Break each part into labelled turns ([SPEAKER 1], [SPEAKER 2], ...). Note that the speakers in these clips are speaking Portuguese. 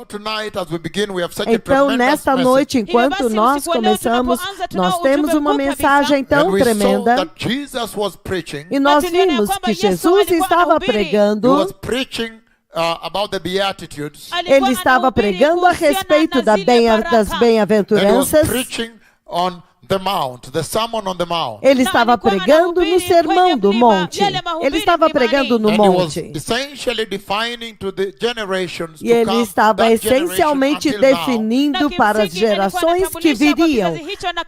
[SPEAKER 1] tonight, as we begin, we have such a
[SPEAKER 2] Então,
[SPEAKER 1] tremendous
[SPEAKER 2] nesta
[SPEAKER 1] message.
[SPEAKER 2] noite, enquanto nós começamos, nós temos uma mensagem
[SPEAKER 1] And
[SPEAKER 2] tão
[SPEAKER 1] we saw
[SPEAKER 2] tremenda.
[SPEAKER 1] that Jesus was preaching.
[SPEAKER 2] E nós vimos que Jesus estava
[SPEAKER 1] He
[SPEAKER 2] pregando.
[SPEAKER 1] was preaching about the Beatitudes.
[SPEAKER 2] Ele estava pregando a respeito das
[SPEAKER 1] And he was
[SPEAKER 2] bem-aventuranças.
[SPEAKER 1] preaching on the mount, the Sermon on the Mount.
[SPEAKER 2] Ele estava pregando no Sermão do Monte. Ele estava pregando no
[SPEAKER 1] And he was
[SPEAKER 2] monte.
[SPEAKER 1] essentially defining to the generations
[SPEAKER 2] E
[SPEAKER 1] to
[SPEAKER 2] ele
[SPEAKER 1] come,
[SPEAKER 2] estava
[SPEAKER 1] that generation
[SPEAKER 2] essencialmente
[SPEAKER 1] until now.
[SPEAKER 2] definindo para as gerações que viriam,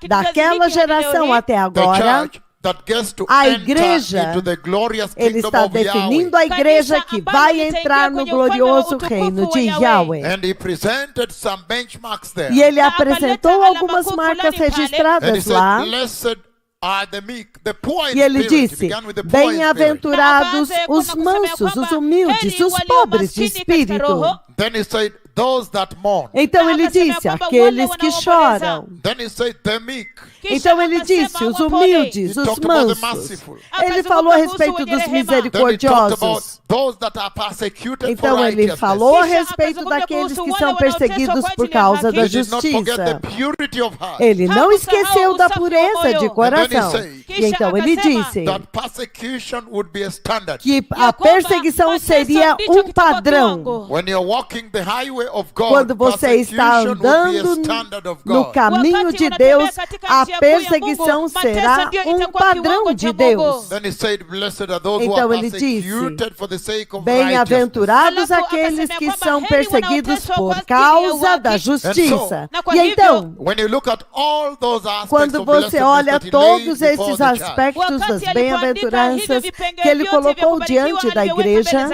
[SPEAKER 2] daquela geração até
[SPEAKER 1] The
[SPEAKER 2] agora.
[SPEAKER 1] church that gets to
[SPEAKER 2] A
[SPEAKER 1] enter
[SPEAKER 2] igreja,
[SPEAKER 1] into the glorious
[SPEAKER 2] Ele
[SPEAKER 1] kingdom
[SPEAKER 2] está
[SPEAKER 1] of
[SPEAKER 2] definindo
[SPEAKER 1] Yahweh.
[SPEAKER 2] a igreja que vai entrar no glorioso reino de Yahweh.
[SPEAKER 1] And he presented some benchmarks there.
[SPEAKER 2] E ele apresentou algumas marcas
[SPEAKER 1] And he
[SPEAKER 2] registradas
[SPEAKER 1] said,
[SPEAKER 2] lá.
[SPEAKER 1] blessed are the meek, the poor in
[SPEAKER 2] E ele
[SPEAKER 1] spirit. He
[SPEAKER 2] disse:
[SPEAKER 1] began with the poor in spirit.
[SPEAKER 2] bem-aventurados os mansos, os humildes, os pobres de espírito.
[SPEAKER 1] Then he said, those that mourn.
[SPEAKER 2] Então ele disse: aqueles que choram.
[SPEAKER 1] Then he said, the meek.
[SPEAKER 2] Então ele disse: os humildes,
[SPEAKER 1] He
[SPEAKER 2] os
[SPEAKER 1] talked about the
[SPEAKER 2] mansos.
[SPEAKER 1] merciful.
[SPEAKER 2] Ele falou a respeito dos
[SPEAKER 1] Then he talked about
[SPEAKER 2] misericordiosos.
[SPEAKER 1] those that are persecuted for
[SPEAKER 2] Então ele
[SPEAKER 1] righteousness.
[SPEAKER 2] falou a respeito daqueles que são perseguidos por causa da
[SPEAKER 1] He did not forget the
[SPEAKER 2] justiça.
[SPEAKER 1] purity of heart.
[SPEAKER 2] Ele não esqueceu da pureza de coração.
[SPEAKER 1] And then he said,
[SPEAKER 2] E então ele disse
[SPEAKER 1] that persecution would be a standard.
[SPEAKER 2] que a perseguição seria um padrão.
[SPEAKER 1] When you're walking the highway of God,
[SPEAKER 2] Quando você está
[SPEAKER 1] persecution would be a
[SPEAKER 2] andando
[SPEAKER 1] standard of
[SPEAKER 2] no
[SPEAKER 1] God.
[SPEAKER 2] caminho de Deus, a perseguição será um padrão de Deus.
[SPEAKER 1] Then he said, blessed are those who
[SPEAKER 2] Então
[SPEAKER 1] are
[SPEAKER 2] ele disse:
[SPEAKER 1] persecuted for the sake of righteousness.
[SPEAKER 2] bem-aventurados aqueles que são perseguidos por causa da justiça. E então,
[SPEAKER 1] When you look at all those aspects
[SPEAKER 2] quando
[SPEAKER 1] of
[SPEAKER 2] você
[SPEAKER 1] blessedness
[SPEAKER 2] olha
[SPEAKER 1] that he
[SPEAKER 2] todos
[SPEAKER 1] laid before
[SPEAKER 2] esses
[SPEAKER 1] the church,
[SPEAKER 2] aspectos das bem-aventuranças que ele colocou diante da igreja,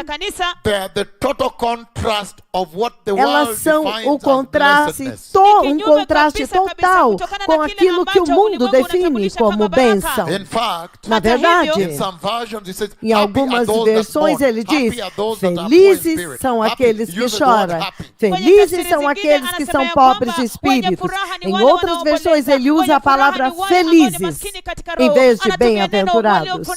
[SPEAKER 1] they are the total contrast of what the
[SPEAKER 2] elas
[SPEAKER 1] world
[SPEAKER 2] são
[SPEAKER 1] defines
[SPEAKER 2] o
[SPEAKER 1] as
[SPEAKER 2] contraste,
[SPEAKER 1] blessedness.
[SPEAKER 2] um contraste total com aquilo que o mundo define como bênção.
[SPEAKER 1] In fact,
[SPEAKER 2] Na verdade,
[SPEAKER 1] in some versions it says,
[SPEAKER 2] em
[SPEAKER 1] happy are
[SPEAKER 2] algumas
[SPEAKER 1] those that
[SPEAKER 2] versões
[SPEAKER 1] mourn.
[SPEAKER 2] ele diz:
[SPEAKER 1] Happy are those that are poor in
[SPEAKER 2] felizes
[SPEAKER 1] spirit.
[SPEAKER 2] são
[SPEAKER 1] Happy,
[SPEAKER 2] aqueles que
[SPEAKER 1] use the word
[SPEAKER 2] choram,
[SPEAKER 1] happy.
[SPEAKER 2] felizes são aqueles que são pobres de espírito. Em outras versões ele usa a palavra felizes em vez de bem-aventurados.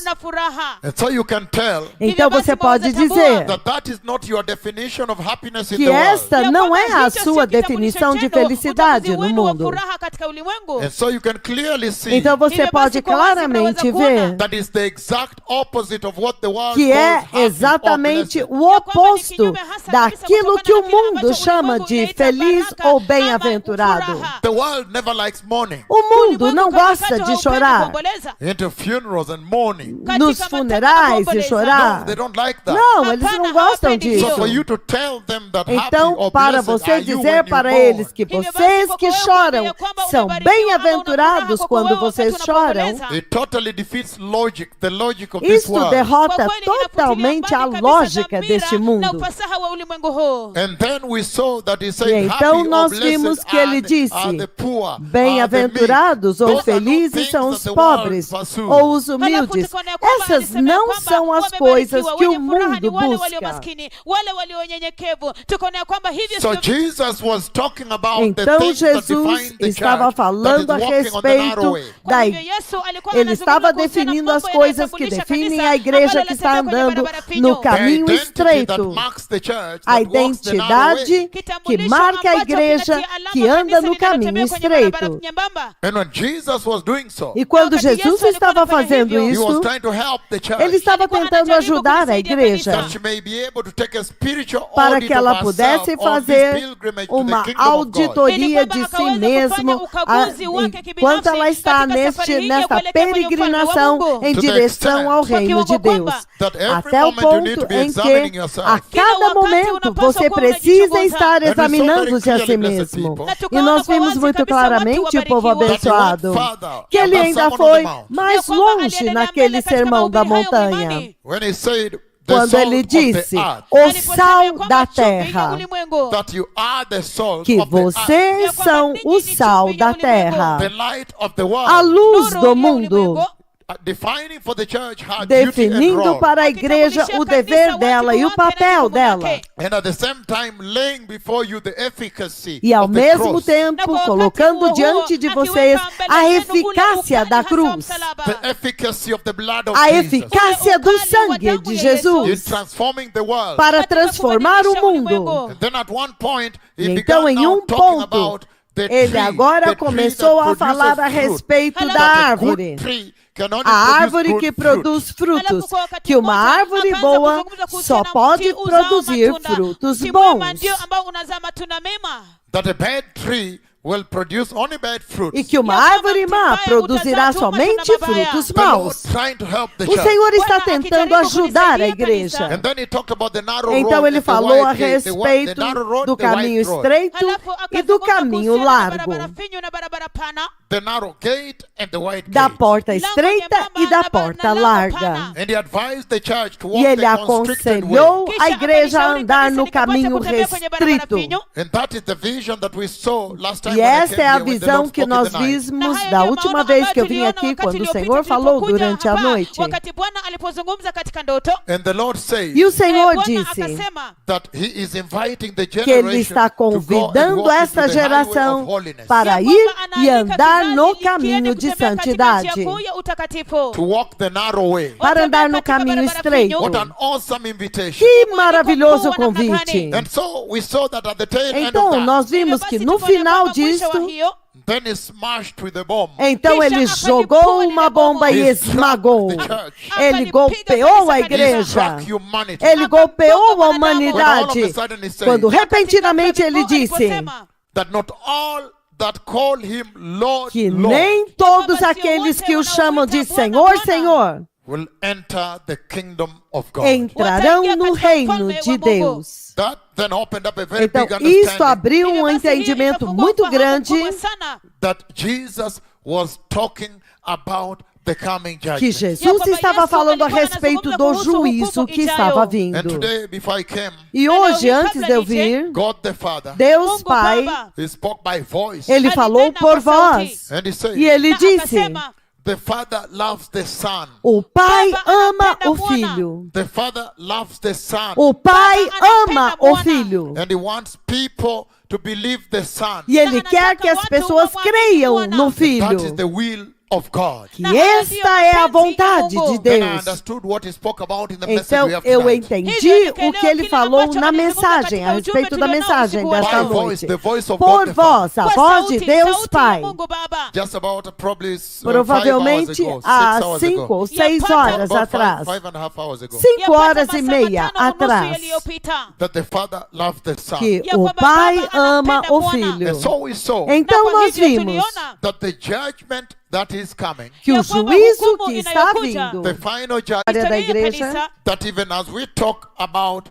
[SPEAKER 1] And so you can tell
[SPEAKER 2] Então você pode dizer
[SPEAKER 1] that is not your definition of happiness in
[SPEAKER 2] que
[SPEAKER 1] the world.
[SPEAKER 2] esta não é a sua definição de felicidade no mundo.
[SPEAKER 1] And so you can clearly see
[SPEAKER 2] Então você pode claramente ver
[SPEAKER 1] that is the exact opposite of what the world
[SPEAKER 2] que é
[SPEAKER 1] calls happy or
[SPEAKER 2] exatamente
[SPEAKER 1] blessed.
[SPEAKER 2] o oposto daquilo que o mundo chama de feliz ou bem-aventurado.
[SPEAKER 1] The world never likes mourning.
[SPEAKER 2] O mundo não gosta de chorar.
[SPEAKER 1] Into funerals and mourning.
[SPEAKER 2] Nos funerais e
[SPEAKER 1] No,
[SPEAKER 2] chorar.
[SPEAKER 1] they don't like that.
[SPEAKER 2] Não, eles não gostam disso.
[SPEAKER 1] So for you to tell them that happy
[SPEAKER 2] Então,
[SPEAKER 1] or
[SPEAKER 2] para
[SPEAKER 1] blessed
[SPEAKER 2] você
[SPEAKER 1] are you
[SPEAKER 2] dizer
[SPEAKER 1] when you
[SPEAKER 2] para
[SPEAKER 1] mourn.
[SPEAKER 2] eles que vocês que choram são bem-aventurados quando vocês choram,
[SPEAKER 1] It totally defeats logic, the logic of this
[SPEAKER 2] isto
[SPEAKER 1] world.
[SPEAKER 2] derrota totalmente a lógica deste mundo.
[SPEAKER 1] And then we saw that he said,
[SPEAKER 2] E então
[SPEAKER 1] happy
[SPEAKER 2] nós
[SPEAKER 1] or
[SPEAKER 2] vimos
[SPEAKER 1] blessed
[SPEAKER 2] que ele
[SPEAKER 1] are
[SPEAKER 2] disse:
[SPEAKER 1] the poor,
[SPEAKER 2] bem-aventurados ou felizes são os pobres ou os humildes. Essas não são as coisas que o mundo busca.
[SPEAKER 1] So Jesus was talking about the
[SPEAKER 2] Então
[SPEAKER 1] things that
[SPEAKER 2] Jesus
[SPEAKER 1] define the
[SPEAKER 2] estava
[SPEAKER 1] church,
[SPEAKER 2] falando
[SPEAKER 1] that
[SPEAKER 2] a
[SPEAKER 1] is walking on the
[SPEAKER 2] respeito
[SPEAKER 1] narrow way.
[SPEAKER 2] da Ele estava definindo as coisas que definem a igreja que está andando no
[SPEAKER 1] The
[SPEAKER 2] caminho
[SPEAKER 1] identity that
[SPEAKER 2] estreito.
[SPEAKER 1] marks the church,
[SPEAKER 2] A
[SPEAKER 1] that walks the narrow way.
[SPEAKER 2] identidade que marca a igreja que anda no caminho estreito.
[SPEAKER 1] And when Jesus was doing so,
[SPEAKER 2] E quando Jesus estava fazendo
[SPEAKER 1] he was
[SPEAKER 2] isso,
[SPEAKER 1] trying to help the church
[SPEAKER 2] ele estava tentando ajudar a igreja
[SPEAKER 1] that she may be able to take a spiritual
[SPEAKER 2] para
[SPEAKER 1] audit
[SPEAKER 2] que ela
[SPEAKER 1] of herself
[SPEAKER 2] pudesse
[SPEAKER 1] on this
[SPEAKER 2] fazer
[SPEAKER 1] pilgrimage to the
[SPEAKER 2] uma
[SPEAKER 1] kingdom of God.
[SPEAKER 2] auditoria de si mesmo enquanto ela está nesta peregrinação em direção ao reino de Deus. Até o ponto em que a cada momento você precisa estar examinando-se a si mesmo. E nós vimos muito claramente o povo abençoado que ele ainda foi mais longe naquele sermão da montanha.
[SPEAKER 1] When he said, the
[SPEAKER 2] Quando
[SPEAKER 1] salt
[SPEAKER 2] ele
[SPEAKER 1] of the
[SPEAKER 2] disse,
[SPEAKER 1] earth,
[SPEAKER 2] o sal da terra,
[SPEAKER 1] that you are the salt
[SPEAKER 2] que
[SPEAKER 1] of the earth,
[SPEAKER 2] vocês são o sal da terra,
[SPEAKER 1] the light of the world.
[SPEAKER 2] a luz do mundo.
[SPEAKER 1] defining for the church her duty and
[SPEAKER 2] definindo
[SPEAKER 1] role.
[SPEAKER 2] para a igreja o dever dela e o papel dela.
[SPEAKER 1] And at the same time laying before you the efficacy
[SPEAKER 2] E ao
[SPEAKER 1] of the
[SPEAKER 2] mesmo
[SPEAKER 1] cross.
[SPEAKER 2] tempo colocando diante de vocês a eficácia da cruz,
[SPEAKER 1] The efficacy of the blood of
[SPEAKER 2] a
[SPEAKER 1] Jesus.
[SPEAKER 2] eficácia do sangue de
[SPEAKER 1] In
[SPEAKER 2] Jesus
[SPEAKER 1] transforming the world.
[SPEAKER 2] para transformar o mundo.
[SPEAKER 1] And then at one point, he
[SPEAKER 2] E
[SPEAKER 1] began
[SPEAKER 2] então, em
[SPEAKER 1] now talking
[SPEAKER 2] ponto,
[SPEAKER 1] about the
[SPEAKER 2] ele
[SPEAKER 1] tree,
[SPEAKER 2] agora
[SPEAKER 1] the tree
[SPEAKER 2] começou
[SPEAKER 1] that
[SPEAKER 2] a falar a
[SPEAKER 1] produces fruit.
[SPEAKER 2] respeito da
[SPEAKER 1] That a
[SPEAKER 2] árvore.
[SPEAKER 1] good tree can only
[SPEAKER 2] A árvore
[SPEAKER 1] produce
[SPEAKER 2] que
[SPEAKER 1] good fruit.
[SPEAKER 2] produz frutos, que uma árvore boa só pode produzir frutos bons.
[SPEAKER 1] That a bad tree will produce only bad fruits.
[SPEAKER 2] E que uma árvore má produzirá somente frutos
[SPEAKER 1] The Lord
[SPEAKER 2] maus.
[SPEAKER 1] trying to help the
[SPEAKER 2] O
[SPEAKER 1] church.
[SPEAKER 2] Senhor está tentando ajudar a igreja.
[SPEAKER 1] And then he talked about the narrow
[SPEAKER 2] Então
[SPEAKER 1] road
[SPEAKER 2] ele
[SPEAKER 1] and the
[SPEAKER 2] falou a
[SPEAKER 1] wide gate, the
[SPEAKER 2] respeito
[SPEAKER 1] narrow road,
[SPEAKER 2] do
[SPEAKER 1] the wide
[SPEAKER 2] caminho
[SPEAKER 1] road.
[SPEAKER 2] estreito e do caminho largo,
[SPEAKER 1] The narrow gate and the wide
[SPEAKER 2] da
[SPEAKER 1] gate.
[SPEAKER 2] porta estreita e da porta larga.
[SPEAKER 1] And he advised the church to
[SPEAKER 2] E
[SPEAKER 1] walk
[SPEAKER 2] ele
[SPEAKER 1] the constricted way.
[SPEAKER 2] aconselhou a igreja a andar no caminho restrito.
[SPEAKER 1] And that is the vision that we saw last time
[SPEAKER 2] E
[SPEAKER 1] when I
[SPEAKER 2] essa
[SPEAKER 1] came
[SPEAKER 2] é a
[SPEAKER 1] here when the
[SPEAKER 2] visão
[SPEAKER 1] Lord
[SPEAKER 2] que
[SPEAKER 1] spoke in
[SPEAKER 2] nós
[SPEAKER 1] the night.
[SPEAKER 2] vimos da última vez que eu vim aqui, quando o Senhor falou durante a noite.
[SPEAKER 1] And the Lord says
[SPEAKER 2] E o Senhor disse
[SPEAKER 1] that he is inviting the
[SPEAKER 2] que Ele
[SPEAKER 1] generation
[SPEAKER 2] está
[SPEAKER 1] to go and
[SPEAKER 2] convidando
[SPEAKER 1] walk
[SPEAKER 2] essa
[SPEAKER 1] into the highway
[SPEAKER 2] geração
[SPEAKER 1] of holiness.
[SPEAKER 2] para ir e andar no caminho de santidade,
[SPEAKER 1] To walk the narrow way.
[SPEAKER 2] para andar no caminho estreito.
[SPEAKER 1] What an awesome invitation.
[SPEAKER 2] Que maravilhoso convite!
[SPEAKER 1] And so we saw that at the tail end of
[SPEAKER 2] Então,
[SPEAKER 1] that,
[SPEAKER 2] nós vimos que no final disto,
[SPEAKER 1] then he smashed with the bomb.
[SPEAKER 2] então ele jogou uma bomba e esmagou. Ele golpeou a igreja. Ele golpeou a humanidade. Quando repentinamente ele disse
[SPEAKER 1] That not all that call him Lord,
[SPEAKER 2] que
[SPEAKER 1] Lord,
[SPEAKER 2] nem todos aqueles que o chamam de Senhor, Senhor,
[SPEAKER 1] will enter the kingdom of God.
[SPEAKER 2] entrarão no reino de Deus.
[SPEAKER 1] That then opened up a very
[SPEAKER 2] Então,
[SPEAKER 1] big
[SPEAKER 2] isto
[SPEAKER 1] understanding
[SPEAKER 2] abriu um entendimento muito grande
[SPEAKER 1] that Jesus was talking about the coming
[SPEAKER 2] que
[SPEAKER 1] judgment.
[SPEAKER 2] Jesus estava falando a respeito do juízo que estava
[SPEAKER 1] And
[SPEAKER 2] vindo.
[SPEAKER 1] today, before I came,
[SPEAKER 2] E hoje, antes de eu vir,
[SPEAKER 1] God the Father,
[SPEAKER 2] Deus Pai,
[SPEAKER 1] he spoke by voice.
[SPEAKER 2] Ele falou por voz.
[SPEAKER 1] And he said,
[SPEAKER 2] E Ele disse,
[SPEAKER 1] the Father loves the Son.
[SPEAKER 2] o Pai ama o Filho.
[SPEAKER 1] The Father loves the Son.
[SPEAKER 2] O Pai ama o Filho.
[SPEAKER 1] And he wants people to believe the Son.
[SPEAKER 2] E Ele quer que as pessoas creiam no
[SPEAKER 1] That is
[SPEAKER 2] Filho.
[SPEAKER 1] the will of God.
[SPEAKER 2] Que esta é a vontade de
[SPEAKER 1] Then I
[SPEAKER 2] Deus.
[SPEAKER 1] understood what he spoke about in the message
[SPEAKER 2] Então
[SPEAKER 1] we have
[SPEAKER 2] eu
[SPEAKER 1] tonight.
[SPEAKER 2] entendi o que ele falou na mensagem, a respeito da mensagem desta
[SPEAKER 1] By voice,
[SPEAKER 2] noite.
[SPEAKER 1] the voice of
[SPEAKER 2] Por
[SPEAKER 1] God the Father.
[SPEAKER 2] voz, a voz de Deus Pai.
[SPEAKER 1] Just about probably 5
[SPEAKER 2] Provavelmente
[SPEAKER 1] hours ago, 6
[SPEAKER 2] há
[SPEAKER 1] hours
[SPEAKER 2] 5
[SPEAKER 1] ago.
[SPEAKER 2] ou 6 horas
[SPEAKER 1] About
[SPEAKER 2] atrás.
[SPEAKER 1] 5.5 hours ago.
[SPEAKER 2] 5 horas e meia atrás.
[SPEAKER 1] That the Father loved the Son.
[SPEAKER 2] Que o Pai ama o Filho.
[SPEAKER 1] And so we saw
[SPEAKER 2] Então nós vimos
[SPEAKER 1] that the judgment that is coming,
[SPEAKER 2] que o juízo que está vindo,
[SPEAKER 1] the final
[SPEAKER 2] área
[SPEAKER 1] judgment,
[SPEAKER 2] da igreja,
[SPEAKER 1] that even as we talk about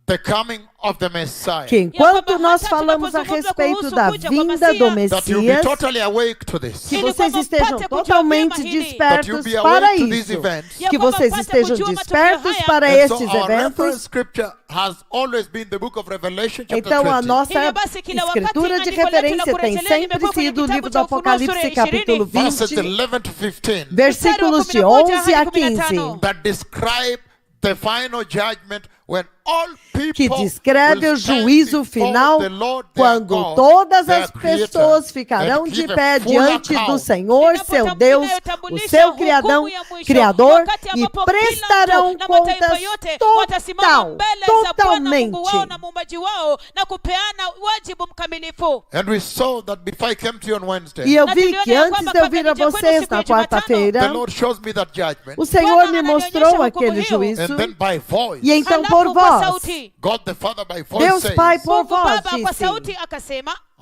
[SPEAKER 1] the coming of the Messiah,
[SPEAKER 2] que enquanto nós falamos a respeito da vinda do
[SPEAKER 1] that you'll be
[SPEAKER 2] Messias,
[SPEAKER 1] totally awake to this.
[SPEAKER 2] que vocês estejam totalmente
[SPEAKER 1] That you'll
[SPEAKER 2] despertos
[SPEAKER 1] be
[SPEAKER 2] para
[SPEAKER 1] awake to these
[SPEAKER 2] isso,
[SPEAKER 1] events.
[SPEAKER 2] que vocês estejam despertos para
[SPEAKER 1] And so
[SPEAKER 2] estes
[SPEAKER 1] our reference
[SPEAKER 2] eventos.
[SPEAKER 1] scripture has always been the book of Revelation chapter
[SPEAKER 2] Então a
[SPEAKER 1] 20.
[SPEAKER 2] nossa escritura de referência tem sempre sido o livro do Apocalipse, capítulo
[SPEAKER 1] Verses
[SPEAKER 2] 20,
[SPEAKER 1] 11 to 15
[SPEAKER 2] versículos de 11 a 15,
[SPEAKER 1] that describe the final judgment when all
[SPEAKER 2] que
[SPEAKER 1] people
[SPEAKER 2] descreve
[SPEAKER 1] will
[SPEAKER 2] o
[SPEAKER 1] stand
[SPEAKER 2] juízo
[SPEAKER 1] before
[SPEAKER 2] final
[SPEAKER 1] the Lord their
[SPEAKER 2] quando
[SPEAKER 1] God,
[SPEAKER 2] todas
[SPEAKER 1] their
[SPEAKER 2] as
[SPEAKER 1] Creator,
[SPEAKER 2] pessoas
[SPEAKER 1] and
[SPEAKER 2] ficarão de
[SPEAKER 1] give a
[SPEAKER 2] pé
[SPEAKER 1] full
[SPEAKER 2] diante do
[SPEAKER 1] account.
[SPEAKER 2] Senhor, seu Deus, o seu Criador, e prestarão contas totalmente.
[SPEAKER 1] And we saw that before I came to you on Wednesday,
[SPEAKER 2] E eu vi que antes de eu vir a vocês na
[SPEAKER 1] the
[SPEAKER 2] quarta-feira,
[SPEAKER 1] Lord shows me that judgment.
[SPEAKER 2] o Senhor me mostrou aquele juízo.
[SPEAKER 1] And then by voice,
[SPEAKER 2] E então por voz,
[SPEAKER 1] God the Father by voice
[SPEAKER 2] Deus
[SPEAKER 1] says,
[SPEAKER 2] Pai por voz disse: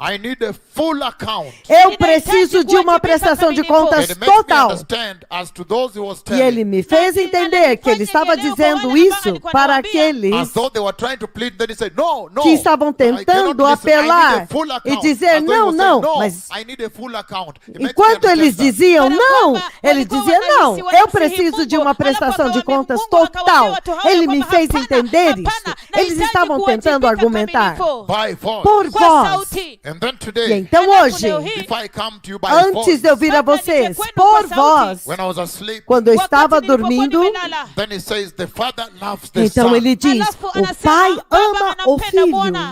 [SPEAKER 1] I need a full account.
[SPEAKER 2] eu preciso de uma prestação de contas
[SPEAKER 1] And it makes me
[SPEAKER 2] total.
[SPEAKER 1] understand as to those who was
[SPEAKER 2] E ele
[SPEAKER 1] telling,
[SPEAKER 2] me fez entender que ele estava dizendo isso para aqueles
[SPEAKER 1] as though they were trying to plead, then he said, no, no,
[SPEAKER 2] que estavam
[SPEAKER 1] I cannot
[SPEAKER 2] tentando
[SPEAKER 1] listen. I need
[SPEAKER 2] apelar
[SPEAKER 1] a full
[SPEAKER 2] e
[SPEAKER 1] account.
[SPEAKER 2] dizer
[SPEAKER 1] As though he
[SPEAKER 2] não,
[SPEAKER 1] was
[SPEAKER 2] não,
[SPEAKER 1] saying,
[SPEAKER 2] mas
[SPEAKER 1] I need a full account. It makes me
[SPEAKER 2] enquanto eles
[SPEAKER 1] understand that.
[SPEAKER 2] diziam não, ele dizia não, eu preciso de uma prestação de contas total. Ele me fez entender isso. Eles estavam tentando argumentar
[SPEAKER 1] by voice.
[SPEAKER 2] por voz.
[SPEAKER 1] And then
[SPEAKER 2] E
[SPEAKER 1] today,
[SPEAKER 2] então hoje,
[SPEAKER 1] if I come to you by
[SPEAKER 2] antes
[SPEAKER 1] voice,
[SPEAKER 2] de eu vir a vocês por voz,
[SPEAKER 1] when I was asleep,
[SPEAKER 2] quando eu estava dormindo,
[SPEAKER 1] then it says the Father loves the
[SPEAKER 2] então
[SPEAKER 1] Son.
[SPEAKER 2] ele diz, o Pai ama o Filho.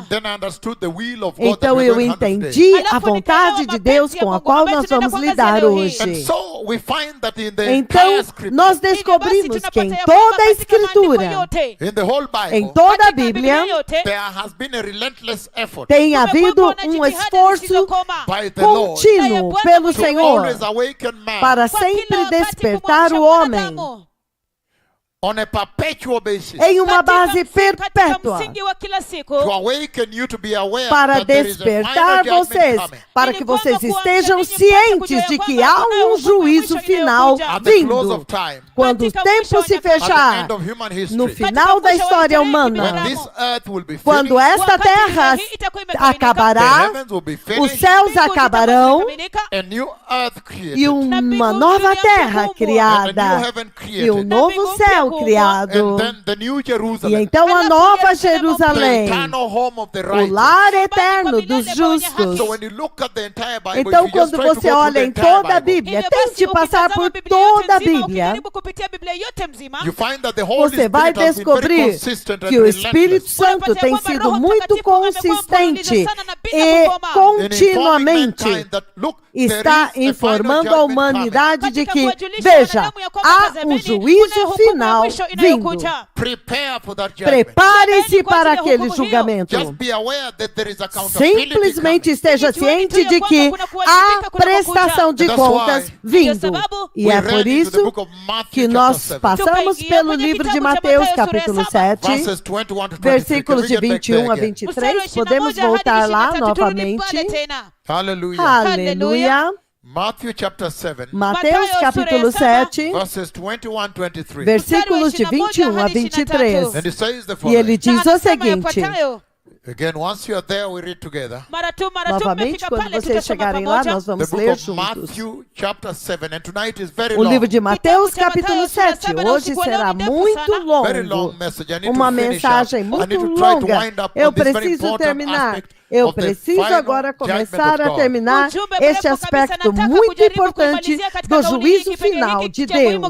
[SPEAKER 1] Then I understood the will of God that
[SPEAKER 2] Então
[SPEAKER 1] we're
[SPEAKER 2] eu
[SPEAKER 1] going to handle today.
[SPEAKER 2] entendi a vontade de Deus com a qual nós vamos lidar
[SPEAKER 1] And
[SPEAKER 2] hoje.
[SPEAKER 1] so we find that in the
[SPEAKER 2] Então,
[SPEAKER 1] entire scripture,
[SPEAKER 2] nós descobrimos que em toda a Escritura,
[SPEAKER 1] in the whole
[SPEAKER 2] em
[SPEAKER 1] Bible,
[SPEAKER 2] toda a Bíblia,
[SPEAKER 1] there has been a relentless effort
[SPEAKER 2] tem havido um esforço
[SPEAKER 1] by the Lord
[SPEAKER 2] contínuo pelo
[SPEAKER 1] to
[SPEAKER 2] Senhor
[SPEAKER 1] always awaken man
[SPEAKER 2] para sempre despertar o homem
[SPEAKER 1] on a perpetual basis,
[SPEAKER 2] em uma base perpétua,
[SPEAKER 1] to awaken you to be aware
[SPEAKER 2] para
[SPEAKER 1] that there is a final
[SPEAKER 2] despertar
[SPEAKER 1] judgment
[SPEAKER 2] vocês,
[SPEAKER 1] coming.
[SPEAKER 2] para que vocês estejam cientes de que há um juízo final
[SPEAKER 1] At the close
[SPEAKER 2] vindo.
[SPEAKER 1] of time,
[SPEAKER 2] Quando o tempo se
[SPEAKER 1] at the
[SPEAKER 2] fechar,
[SPEAKER 1] end of human history,
[SPEAKER 2] no final da história humana,
[SPEAKER 1] when this earth will be
[SPEAKER 2] quando
[SPEAKER 1] finished,
[SPEAKER 2] esta terra
[SPEAKER 1] the
[SPEAKER 2] acabará,
[SPEAKER 1] heavens will be
[SPEAKER 2] os
[SPEAKER 1] finished,
[SPEAKER 2] céus acabarão
[SPEAKER 1] a new earth created,
[SPEAKER 2] e uma nova terra
[SPEAKER 1] and a new
[SPEAKER 2] criada
[SPEAKER 1] heaven
[SPEAKER 2] e um
[SPEAKER 1] created,
[SPEAKER 2] novo céu criado.
[SPEAKER 1] and then the new
[SPEAKER 2] E
[SPEAKER 1] Jerusalem,
[SPEAKER 2] então a nova
[SPEAKER 1] the
[SPEAKER 2] Jerusalém,
[SPEAKER 1] eternal home of the
[SPEAKER 2] o
[SPEAKER 1] righteous.
[SPEAKER 2] lar eterno dos justos.
[SPEAKER 1] So when you look at the entire Bible,
[SPEAKER 2] Então,
[SPEAKER 1] if you just
[SPEAKER 2] quando
[SPEAKER 1] try to
[SPEAKER 2] você
[SPEAKER 1] go through
[SPEAKER 2] olha
[SPEAKER 1] the
[SPEAKER 2] em
[SPEAKER 1] entire
[SPEAKER 2] toda a
[SPEAKER 1] Bible,
[SPEAKER 2] Bíblia, tente passar por toda a Bíblia,
[SPEAKER 1] you find that the Holy
[SPEAKER 2] você vai
[SPEAKER 1] Spirit has been very
[SPEAKER 2] descobrir
[SPEAKER 1] consistent and
[SPEAKER 2] que o Espírito
[SPEAKER 1] relentless
[SPEAKER 2] Santo tem sido muito consistente e
[SPEAKER 1] in informing
[SPEAKER 2] continuamente
[SPEAKER 1] mankind that, look,
[SPEAKER 2] está
[SPEAKER 1] there is a final
[SPEAKER 2] informando a
[SPEAKER 1] judgment
[SPEAKER 2] humanidade de que, veja, há um juízo final vindo.
[SPEAKER 1] Prepare for that judgment.
[SPEAKER 2] Prepare-se para aquele julgamento.
[SPEAKER 1] Just be aware that there is accountability
[SPEAKER 2] Simplesmente
[SPEAKER 1] coming.
[SPEAKER 2] esteja ciente de que há prestação de contas vindo. E é por isso que nós passamos pelo livro de Mateus, capítulo 7,
[SPEAKER 1] Verses 21 to 23.
[SPEAKER 2] versículos de
[SPEAKER 1] Can we get back
[SPEAKER 2] 21 a
[SPEAKER 1] there again?
[SPEAKER 2] 23. Podemos voltar lá novamente.
[SPEAKER 1] Hallelujah.
[SPEAKER 2] Aleluia.
[SPEAKER 1] Matthew chapter 7,
[SPEAKER 2] Mateus, capítulo 7,
[SPEAKER 1] verses 21 to 23.
[SPEAKER 2] versículos de 21 a 23.
[SPEAKER 1] And it says the
[SPEAKER 2] E
[SPEAKER 1] following.
[SPEAKER 2] ele diz o seguinte.
[SPEAKER 1] Again, once you are there, we read together.
[SPEAKER 2] Novamente, quando vocês chegarem lá, nós
[SPEAKER 1] The
[SPEAKER 2] vamos
[SPEAKER 1] book
[SPEAKER 2] ler
[SPEAKER 1] of
[SPEAKER 2] juntos.
[SPEAKER 1] Matthew chapter 7, and tonight is very
[SPEAKER 2] O livro
[SPEAKER 1] long.
[SPEAKER 2] de Mateus, capítulo 7. Hoje será muito
[SPEAKER 1] Very long
[SPEAKER 2] longo.
[SPEAKER 1] message. I need
[SPEAKER 2] Uma
[SPEAKER 1] to finish up.
[SPEAKER 2] mensagem
[SPEAKER 1] I
[SPEAKER 2] muito
[SPEAKER 1] need to try to
[SPEAKER 2] longa.
[SPEAKER 1] wind up
[SPEAKER 2] Eu
[SPEAKER 1] on this very
[SPEAKER 2] preciso
[SPEAKER 1] important
[SPEAKER 2] terminar.
[SPEAKER 1] aspect
[SPEAKER 2] Eu
[SPEAKER 1] of the
[SPEAKER 2] preciso
[SPEAKER 1] final
[SPEAKER 2] agora
[SPEAKER 1] judgment
[SPEAKER 2] começar
[SPEAKER 1] of
[SPEAKER 2] a
[SPEAKER 1] God.
[SPEAKER 2] terminar este aspecto muito importante do juízo final de Deus.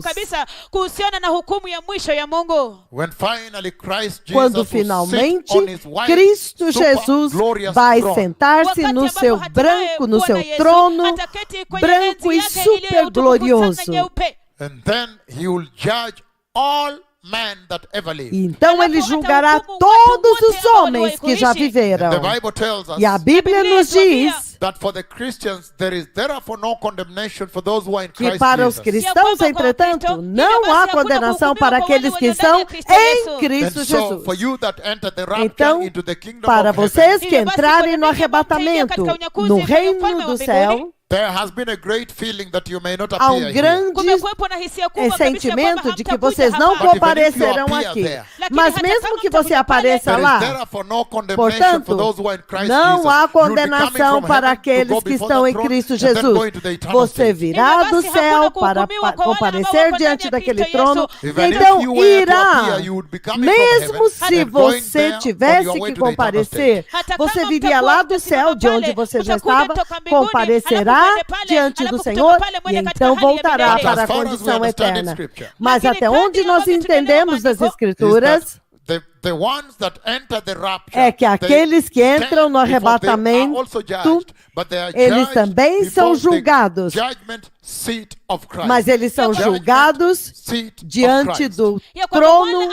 [SPEAKER 1] When finally Christ Jesus
[SPEAKER 2] Quando
[SPEAKER 1] will sit
[SPEAKER 2] finalmente
[SPEAKER 1] on his white,
[SPEAKER 2] Cristo
[SPEAKER 1] super
[SPEAKER 2] Jesus
[SPEAKER 1] glorious
[SPEAKER 2] vai
[SPEAKER 1] throne.
[SPEAKER 2] sentar-se no seu branco, no seu trono, branco e super glorioso.
[SPEAKER 1] And then he will judge all men that ever lived.
[SPEAKER 2] E então ele julgará todos os homens que já viveram.
[SPEAKER 1] The Bible tells us
[SPEAKER 2] E a Bíblia nos diz
[SPEAKER 1] that for the Christians there is therefore no condemnation for those who are in
[SPEAKER 2] que
[SPEAKER 1] Christ
[SPEAKER 2] para os
[SPEAKER 1] Jesus.
[SPEAKER 2] cristãos, entretanto, não há condenação para aqueles que estão em Cristo
[SPEAKER 1] And so
[SPEAKER 2] Jesus.
[SPEAKER 1] for you that enter the rapture
[SPEAKER 2] Então,
[SPEAKER 1] into the kingdom
[SPEAKER 2] para
[SPEAKER 1] of heaven,
[SPEAKER 2] vocês que entrarem no arrebatamento, no reino do céu,
[SPEAKER 1] there has been a great feeling that you may not
[SPEAKER 2] há
[SPEAKER 1] appear
[SPEAKER 2] um
[SPEAKER 1] here.
[SPEAKER 2] grande sentimento de que vocês não comparecerão aqui. Mas mesmo que você apareça
[SPEAKER 1] There is
[SPEAKER 2] lá,
[SPEAKER 1] therefore no condemnation for
[SPEAKER 2] portanto,
[SPEAKER 1] those who are in Christ
[SPEAKER 2] não
[SPEAKER 1] Jesus.
[SPEAKER 2] há
[SPEAKER 1] You'll be coming
[SPEAKER 2] condenação
[SPEAKER 1] from
[SPEAKER 2] para
[SPEAKER 1] heaven to
[SPEAKER 2] aqueles
[SPEAKER 1] go
[SPEAKER 2] que
[SPEAKER 1] before
[SPEAKER 2] estão
[SPEAKER 1] the
[SPEAKER 2] em
[SPEAKER 1] throne
[SPEAKER 2] Cristo
[SPEAKER 1] and then
[SPEAKER 2] Jesus.
[SPEAKER 1] go into the eternal
[SPEAKER 2] Você
[SPEAKER 1] state.
[SPEAKER 2] virá do céu para comparecer diante daquele trono.
[SPEAKER 1] Even
[SPEAKER 2] Então
[SPEAKER 1] if you were to
[SPEAKER 2] irá,
[SPEAKER 1] appear, you would be coming from
[SPEAKER 2] mesmo
[SPEAKER 1] heaven
[SPEAKER 2] se
[SPEAKER 1] and going
[SPEAKER 2] você
[SPEAKER 1] there on
[SPEAKER 2] tivesse
[SPEAKER 1] your way
[SPEAKER 2] que
[SPEAKER 1] to the eternal
[SPEAKER 2] comparecer,
[SPEAKER 1] state.
[SPEAKER 2] você viria lá do céu, de onde você já estava, comparecerá diante do Senhor e então voltará
[SPEAKER 1] But
[SPEAKER 2] para a
[SPEAKER 1] as far as we
[SPEAKER 2] condição
[SPEAKER 1] understand in
[SPEAKER 2] eterna.
[SPEAKER 1] Scripture,
[SPEAKER 2] Mas até onde nós entendemos das Escrituras,
[SPEAKER 1] the ones that enter the rapture,
[SPEAKER 2] é que aqueles que entram no
[SPEAKER 1] they are
[SPEAKER 2] arrebatamento,
[SPEAKER 1] also judged, but they are
[SPEAKER 2] eles
[SPEAKER 1] judged
[SPEAKER 2] também são
[SPEAKER 1] before the
[SPEAKER 2] julgados.
[SPEAKER 1] judgment seat of Christ.
[SPEAKER 2] Mas eles são
[SPEAKER 1] Judgment
[SPEAKER 2] julgados
[SPEAKER 1] seat of
[SPEAKER 2] diante
[SPEAKER 1] Christ.
[SPEAKER 2] do trono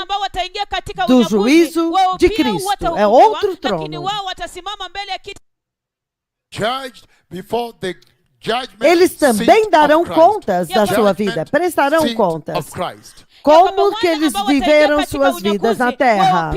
[SPEAKER 2] do juízo de Cristo. É outro trono.
[SPEAKER 1] Judged before the judgment
[SPEAKER 2] Eles também
[SPEAKER 1] seat
[SPEAKER 2] darão
[SPEAKER 1] of Christ.
[SPEAKER 2] contas da sua vida,
[SPEAKER 1] Judgment
[SPEAKER 2] prestarão
[SPEAKER 1] seat
[SPEAKER 2] contas.
[SPEAKER 1] of Christ.
[SPEAKER 2] Como que eles viveram suas vidas na terra.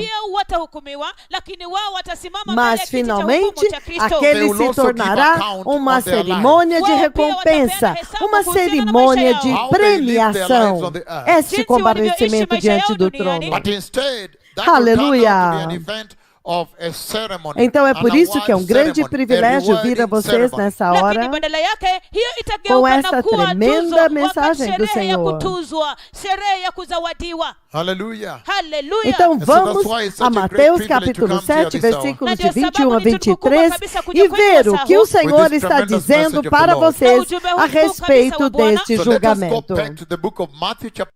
[SPEAKER 2] Mas finalmente, aquele se tornará uma cerimônia de recompensa, uma cerimônia de premiação. Este comparecimento diante do trono.
[SPEAKER 1] But instead, that
[SPEAKER 2] Aleluia.
[SPEAKER 1] will turn out to be an event of a ceremony.
[SPEAKER 2] Então é
[SPEAKER 1] an
[SPEAKER 2] por isso que é um
[SPEAKER 1] award
[SPEAKER 2] grande
[SPEAKER 1] ceremony,
[SPEAKER 2] privilégio
[SPEAKER 1] a
[SPEAKER 2] vir a
[SPEAKER 1] rewarding
[SPEAKER 2] vocês
[SPEAKER 1] ceremony.
[SPEAKER 2] nessa
[SPEAKER 3] Lakini
[SPEAKER 2] hora
[SPEAKER 3] badala yake hiyo
[SPEAKER 2] com
[SPEAKER 3] itageuka
[SPEAKER 2] esta
[SPEAKER 3] na kuwa
[SPEAKER 2] tremenda
[SPEAKER 3] tuzo,
[SPEAKER 2] mensagem do
[SPEAKER 3] sherehe ya
[SPEAKER 2] Senhor.
[SPEAKER 3] kutuzwa, sherehe ya kuzawadiwa.
[SPEAKER 1] Hallelujah.
[SPEAKER 3] Haleluya.
[SPEAKER 2] Então
[SPEAKER 1] And so
[SPEAKER 2] vamos
[SPEAKER 1] that's why it's such
[SPEAKER 2] a
[SPEAKER 1] a great
[SPEAKER 2] Mateus
[SPEAKER 1] privilege to
[SPEAKER 2] capítulo
[SPEAKER 1] come here
[SPEAKER 2] 7,
[SPEAKER 1] this hour.
[SPEAKER 2] versículos de
[SPEAKER 3] Na ndio
[SPEAKER 2] 21 a
[SPEAKER 3] sababu ni tukufu
[SPEAKER 2] 23
[SPEAKER 3] kabisa kuja
[SPEAKER 2] e
[SPEAKER 3] kwetu
[SPEAKER 2] ver o
[SPEAKER 3] essa
[SPEAKER 2] que o
[SPEAKER 3] hora.
[SPEAKER 2] Senhor
[SPEAKER 1] With this
[SPEAKER 2] está
[SPEAKER 1] tremendous
[SPEAKER 2] dizendo
[SPEAKER 1] message of the
[SPEAKER 2] para
[SPEAKER 1] Lord.
[SPEAKER 2] vocês
[SPEAKER 3] Ujumbe
[SPEAKER 2] a
[SPEAKER 3] huu mkuu
[SPEAKER 2] respeito
[SPEAKER 3] kabisa wa Bwana.
[SPEAKER 2] deste
[SPEAKER 1] So let us go
[SPEAKER 2] julgamento.
[SPEAKER 1] back to the book of Matthew chapter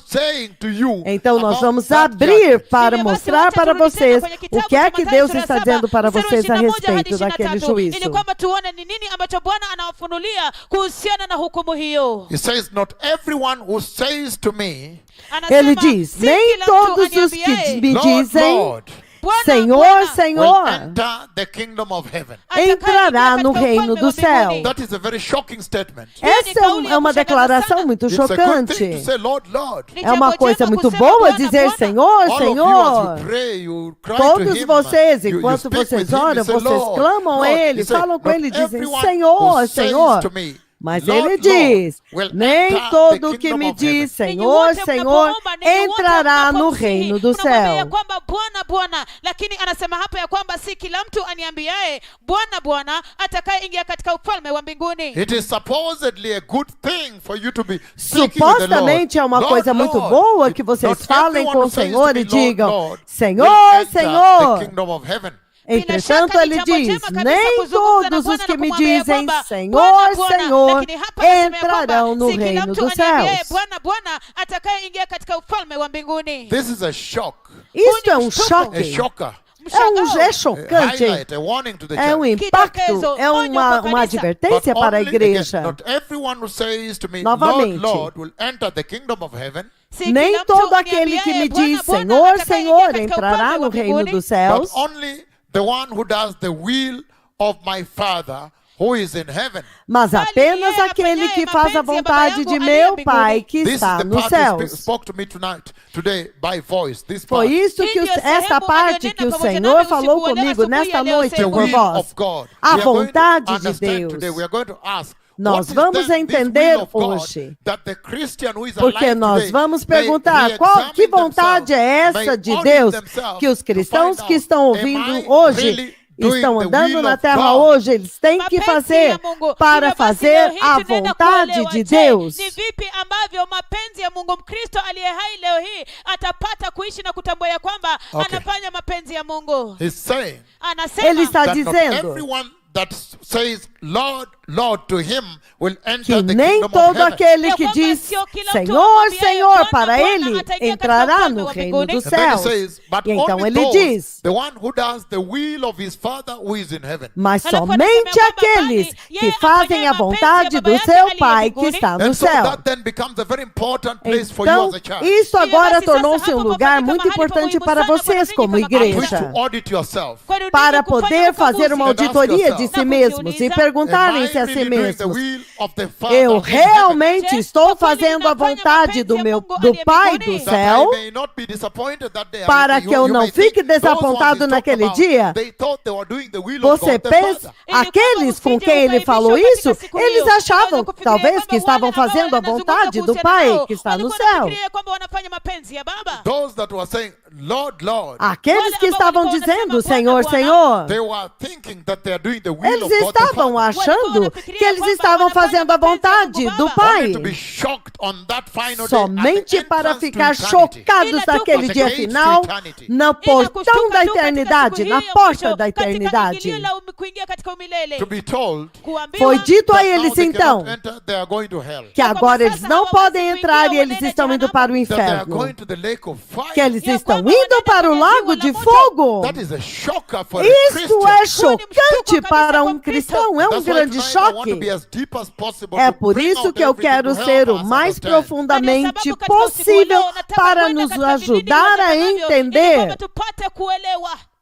[SPEAKER 1] saying to you
[SPEAKER 2] Então nós
[SPEAKER 1] about
[SPEAKER 2] vamos
[SPEAKER 1] that
[SPEAKER 2] abrir
[SPEAKER 1] judgment.
[SPEAKER 2] para
[SPEAKER 3] Hivyo basi,
[SPEAKER 2] mostrar
[SPEAKER 3] wacha
[SPEAKER 2] para
[SPEAKER 3] turudi tena
[SPEAKER 2] vocês
[SPEAKER 3] kwenye
[SPEAKER 2] o
[SPEAKER 3] kitabu
[SPEAKER 2] que é
[SPEAKER 3] cha
[SPEAKER 2] que
[SPEAKER 3] Mathayo
[SPEAKER 2] Deus
[SPEAKER 3] sura
[SPEAKER 2] está
[SPEAKER 3] 7,
[SPEAKER 2] dizendo para
[SPEAKER 3] mstari wa
[SPEAKER 2] vocês a
[SPEAKER 3] 21 hadi
[SPEAKER 2] respeito daquele
[SPEAKER 3] 23,
[SPEAKER 2] juízo.
[SPEAKER 3] ili kwamba tuone ni nini ambacho Bwana anawafunulia kuhusiana na hukumu hiyo.
[SPEAKER 1] He says, not everyone who says to me,
[SPEAKER 3] Anasema,
[SPEAKER 2] Ele diz,
[SPEAKER 3] si
[SPEAKER 2] nem
[SPEAKER 3] kila mtu
[SPEAKER 2] todos os que
[SPEAKER 3] aniambiaye,
[SPEAKER 2] me
[SPEAKER 1] Lord,
[SPEAKER 2] dizem,
[SPEAKER 1] Lord,
[SPEAKER 3] Bwana,
[SPEAKER 2] Senhor,
[SPEAKER 3] Bwana,
[SPEAKER 1] will
[SPEAKER 2] Senhor,
[SPEAKER 1] enter the kingdom of heaven.
[SPEAKER 2] entrará no reino do céu.
[SPEAKER 1] That is a very shocking statement.
[SPEAKER 2] Essa é uma declaração muito
[SPEAKER 1] It's a good thing
[SPEAKER 2] chocante.
[SPEAKER 1] to say, Lord, Lord.
[SPEAKER 2] É uma coisa muito boa dizer Senhor,
[SPEAKER 1] All of you, as
[SPEAKER 2] Senhor.
[SPEAKER 1] you pray, you cry to
[SPEAKER 2] Todos
[SPEAKER 1] him,
[SPEAKER 2] vocês,
[SPEAKER 1] you
[SPEAKER 2] enquanto
[SPEAKER 1] speak
[SPEAKER 2] vocês
[SPEAKER 1] with him,
[SPEAKER 2] oram,
[SPEAKER 1] you say,
[SPEAKER 2] vocês
[SPEAKER 1] Lord,
[SPEAKER 2] clamam a
[SPEAKER 1] Lord.
[SPEAKER 2] Ele,
[SPEAKER 1] He said,
[SPEAKER 2] falam com
[SPEAKER 1] not
[SPEAKER 2] Ele, dizem
[SPEAKER 1] everyone
[SPEAKER 2] Senhor,
[SPEAKER 1] who says
[SPEAKER 2] Senhor.
[SPEAKER 1] to me,
[SPEAKER 2] Mas
[SPEAKER 1] Lord,
[SPEAKER 2] Ele diz,
[SPEAKER 1] will
[SPEAKER 2] nem
[SPEAKER 1] enter
[SPEAKER 2] todo
[SPEAKER 1] the
[SPEAKER 2] que
[SPEAKER 1] kingdom
[SPEAKER 2] me
[SPEAKER 1] of heaven.
[SPEAKER 2] diz Senhor, Senhor, entrará no reino do céu.
[SPEAKER 3] ya kwamba Bwana Bwana, lakini anasema hapa ya kwamba si kila mtu aniambiaye Bwana Bwana atakayeingia katika ufalme wa mbinguni.
[SPEAKER 1] It is supposedly a good thing for you to be speaking with the Lord.
[SPEAKER 2] Supostamente é uma
[SPEAKER 1] Lord,
[SPEAKER 2] coisa muito
[SPEAKER 1] Lord.
[SPEAKER 2] boa que vocês
[SPEAKER 1] Not
[SPEAKER 2] falem
[SPEAKER 1] everyone
[SPEAKER 2] com
[SPEAKER 1] who
[SPEAKER 2] o
[SPEAKER 1] says
[SPEAKER 2] Senhor
[SPEAKER 1] to me,
[SPEAKER 2] e
[SPEAKER 1] Lord,
[SPEAKER 2] digam,
[SPEAKER 1] Lord,
[SPEAKER 2] Senhor,
[SPEAKER 1] will enter
[SPEAKER 2] Senhor.
[SPEAKER 1] the kingdom of heaven.
[SPEAKER 2] Entretanto,
[SPEAKER 3] Bila
[SPEAKER 2] ele
[SPEAKER 3] shaka ni
[SPEAKER 2] diz,
[SPEAKER 3] jambo jema
[SPEAKER 2] nem
[SPEAKER 3] kabisa kuzungumza na
[SPEAKER 2] todos
[SPEAKER 3] Bwana
[SPEAKER 2] os que
[SPEAKER 3] na
[SPEAKER 2] me
[SPEAKER 3] kumwambia
[SPEAKER 2] dizem
[SPEAKER 3] kwamba,
[SPEAKER 2] Senhor,
[SPEAKER 3] Bwana, Bwana,
[SPEAKER 2] Senhor,
[SPEAKER 3] lakini hapa anasema ya kwamba,
[SPEAKER 2] entrarão no
[SPEAKER 3] si kila
[SPEAKER 2] reino
[SPEAKER 3] mtu
[SPEAKER 2] dos
[SPEAKER 3] aniambiaye,
[SPEAKER 2] céus.
[SPEAKER 3] Bwana Bwana atakayeingia katika ufalme wa mbinguni.
[SPEAKER 1] This is a shock,
[SPEAKER 2] Isto é um
[SPEAKER 1] a
[SPEAKER 2] choque,
[SPEAKER 1] shocker,
[SPEAKER 2] é
[SPEAKER 1] a
[SPEAKER 2] chocante,
[SPEAKER 1] highlight, a warning to the
[SPEAKER 2] é um
[SPEAKER 1] church.
[SPEAKER 2] impacto, é uma advertência para a
[SPEAKER 1] But
[SPEAKER 2] igreja.
[SPEAKER 1] again, not everyone who says to me,
[SPEAKER 2] Novamente.
[SPEAKER 1] Lord, Lord, will enter the kingdom of heaven.
[SPEAKER 3] Si
[SPEAKER 2] Nem
[SPEAKER 3] kila mtu
[SPEAKER 2] todo aquele que
[SPEAKER 3] aniambiaye,
[SPEAKER 2] me diz
[SPEAKER 3] Bwana,
[SPEAKER 2] Senhor,
[SPEAKER 3] Bwana,
[SPEAKER 2] Senhor,
[SPEAKER 3] atakayeingia katika
[SPEAKER 2] entrará
[SPEAKER 3] ufalme
[SPEAKER 2] no
[SPEAKER 3] wa
[SPEAKER 2] reino
[SPEAKER 3] mbinguni.
[SPEAKER 2] dos
[SPEAKER 1] But
[SPEAKER 2] céus,
[SPEAKER 1] only the one who does the will of my Father who is in heaven.
[SPEAKER 2] mas apenas aquele que faz a vontade de meu Pai que
[SPEAKER 1] This is
[SPEAKER 2] está
[SPEAKER 1] the
[SPEAKER 2] nos
[SPEAKER 1] part who
[SPEAKER 2] céus.
[SPEAKER 1] spoke to me today by voice. This
[SPEAKER 2] Foi
[SPEAKER 1] part,
[SPEAKER 2] isso que esta parte que o Senhor falou comigo nesta noite
[SPEAKER 1] the
[SPEAKER 2] por
[SPEAKER 1] will
[SPEAKER 2] voz.
[SPEAKER 1] of God.
[SPEAKER 2] A
[SPEAKER 1] We are going to
[SPEAKER 2] vontade de
[SPEAKER 1] understand
[SPEAKER 2] Deus.
[SPEAKER 1] today. We are going to ask,
[SPEAKER 2] Nós
[SPEAKER 1] what is
[SPEAKER 2] vamos
[SPEAKER 1] then this
[SPEAKER 2] entender
[SPEAKER 1] will of God
[SPEAKER 2] hoje.
[SPEAKER 1] that the Christian who is
[SPEAKER 2] Porque
[SPEAKER 1] alive
[SPEAKER 2] nós
[SPEAKER 1] today
[SPEAKER 2] vamos
[SPEAKER 1] may
[SPEAKER 2] perguntar que
[SPEAKER 1] re-examine
[SPEAKER 2] vontade é
[SPEAKER 1] themselves,
[SPEAKER 2] essa de
[SPEAKER 1] may
[SPEAKER 2] Deus
[SPEAKER 1] audit themselves
[SPEAKER 2] que os
[SPEAKER 1] to
[SPEAKER 2] cristãos
[SPEAKER 1] find
[SPEAKER 2] que
[SPEAKER 1] out,
[SPEAKER 2] estão
[SPEAKER 1] am
[SPEAKER 2] ouvindo
[SPEAKER 1] I
[SPEAKER 2] hoje,
[SPEAKER 1] really doing
[SPEAKER 2] estão
[SPEAKER 1] the
[SPEAKER 2] andando
[SPEAKER 1] will
[SPEAKER 2] na
[SPEAKER 1] of
[SPEAKER 2] terra
[SPEAKER 1] God?
[SPEAKER 2] hoje, eles têm que fazer para fazer a vontade de Deus.
[SPEAKER 3] Ni vipi ambavyo mapenzi ya Mungu? Mkristo aliye hai leo hii atapata kuishi na kutambua ya kwamba anafanya mapenzi ya Mungu.
[SPEAKER 1] He's saying
[SPEAKER 2] Ele
[SPEAKER 3] Anasema
[SPEAKER 2] está
[SPEAKER 1] that not
[SPEAKER 2] dizendo
[SPEAKER 1] everyone that says Lord, Lord to him will enter
[SPEAKER 2] que
[SPEAKER 1] the
[SPEAKER 2] nem
[SPEAKER 1] kingdom of
[SPEAKER 2] todo
[SPEAKER 1] heaven.
[SPEAKER 2] aquele que diz Senhor, Senhor para ele entrará no reino dos
[SPEAKER 1] And then he
[SPEAKER 2] céus.
[SPEAKER 1] says, but
[SPEAKER 2] E então
[SPEAKER 1] only
[SPEAKER 2] ele
[SPEAKER 1] those,
[SPEAKER 2] diz,
[SPEAKER 1] the one who does the will of his Father who is in heaven.
[SPEAKER 2] mas
[SPEAKER 3] Ela foi
[SPEAKER 2] somente
[SPEAKER 3] dizer, meu
[SPEAKER 2] aqueles
[SPEAKER 3] papai,
[SPEAKER 2] que
[SPEAKER 3] yeye
[SPEAKER 2] fazem a
[SPEAKER 3] afanya
[SPEAKER 2] vontade
[SPEAKER 3] mapenzi
[SPEAKER 2] do
[SPEAKER 3] ya
[SPEAKER 2] seu
[SPEAKER 3] baba yake
[SPEAKER 2] Pai
[SPEAKER 3] aliye
[SPEAKER 2] que
[SPEAKER 3] mbinguni.
[SPEAKER 2] está no
[SPEAKER 1] And so
[SPEAKER 2] céu.
[SPEAKER 1] that then becomes a very important place for you
[SPEAKER 2] Então,
[SPEAKER 1] as a church.
[SPEAKER 2] isso agora
[SPEAKER 3] basi sasa
[SPEAKER 2] tornou-se um
[SPEAKER 3] hapo
[SPEAKER 2] lugar
[SPEAKER 3] pafanyika
[SPEAKER 2] muito
[SPEAKER 3] mahali
[SPEAKER 2] importante
[SPEAKER 3] pamuhimu
[SPEAKER 2] para
[SPEAKER 3] sana
[SPEAKER 2] vocês
[SPEAKER 3] kwa
[SPEAKER 2] como
[SPEAKER 3] ninyi kama
[SPEAKER 1] I wish
[SPEAKER 2] igreja,
[SPEAKER 1] to audit yourself.
[SPEAKER 3] Kwa ninyi
[SPEAKER 2] para
[SPEAKER 3] kufanya
[SPEAKER 2] poder fazer uma
[SPEAKER 1] ukaguzi.
[SPEAKER 2] auditoria de
[SPEAKER 1] And
[SPEAKER 2] si
[SPEAKER 3] ask
[SPEAKER 2] mesmos e
[SPEAKER 3] yourself,
[SPEAKER 1] Am I
[SPEAKER 2] perguntarem-se a si
[SPEAKER 1] really doing the
[SPEAKER 2] mesmos,
[SPEAKER 1] will of the Father
[SPEAKER 2] eu
[SPEAKER 1] in heaven?
[SPEAKER 2] realmente estou fazendo a vontade do Pai do
[SPEAKER 1] That
[SPEAKER 2] céu,
[SPEAKER 1] I may not be disappointed that day.
[SPEAKER 2] para
[SPEAKER 1] You-
[SPEAKER 2] que eu
[SPEAKER 1] you
[SPEAKER 2] não
[SPEAKER 1] may
[SPEAKER 2] fique
[SPEAKER 1] think those
[SPEAKER 2] desapontado
[SPEAKER 1] ones he's
[SPEAKER 2] naquele
[SPEAKER 1] talking
[SPEAKER 2] dia.
[SPEAKER 1] about, they thought they were doing the will of
[SPEAKER 2] Você
[SPEAKER 1] God the
[SPEAKER 2] pensa,
[SPEAKER 1] Father.
[SPEAKER 2] aqueles com quem ele falou isso, eles achavam talvez que estavam fazendo a vontade do Pai que está no céu.
[SPEAKER 1] Those that were saying, Lord, Lord,
[SPEAKER 2] Aqueles que estavam dizendo Senhor, Senhor,
[SPEAKER 1] they were thinking that they are doing the will
[SPEAKER 2] eles
[SPEAKER 1] of God the
[SPEAKER 2] estavam
[SPEAKER 1] Father.
[SPEAKER 2] achando que eles estavam fazendo a vontade do Pai.
[SPEAKER 1] Only to be shocked on that final day at
[SPEAKER 2] Somente
[SPEAKER 1] the
[SPEAKER 2] para
[SPEAKER 1] entrance to
[SPEAKER 2] ficar
[SPEAKER 1] eternity.
[SPEAKER 2] chocados naquele dia final, no portão da eternidade, na porta da eternidade.
[SPEAKER 1] To be told
[SPEAKER 2] Foi dito a
[SPEAKER 1] that now
[SPEAKER 2] eles
[SPEAKER 1] they
[SPEAKER 2] então
[SPEAKER 1] cannot enter, they are going to hell.
[SPEAKER 2] que agora eles não podem entrar e eles estão indo para o
[SPEAKER 1] That they are
[SPEAKER 2] inferno.
[SPEAKER 1] going to the lake of fire.
[SPEAKER 2] Que eles estão indo para o lago de fogo.
[SPEAKER 1] That is a shocker for a
[SPEAKER 2] Isto é
[SPEAKER 1] Christian.
[SPEAKER 2] chocante para um cristão, é um
[SPEAKER 1] That's why
[SPEAKER 2] grande
[SPEAKER 1] tonight I want to
[SPEAKER 2] choque.
[SPEAKER 1] be as deep as possible
[SPEAKER 2] É
[SPEAKER 1] to
[SPEAKER 2] por
[SPEAKER 1] bring
[SPEAKER 2] isso
[SPEAKER 1] out
[SPEAKER 2] que eu
[SPEAKER 1] everything
[SPEAKER 2] quero
[SPEAKER 1] to
[SPEAKER 2] ser
[SPEAKER 1] help
[SPEAKER 2] o
[SPEAKER 1] us
[SPEAKER 2] mais
[SPEAKER 1] understand.
[SPEAKER 2] profundamente possível para nos ajudar a entender.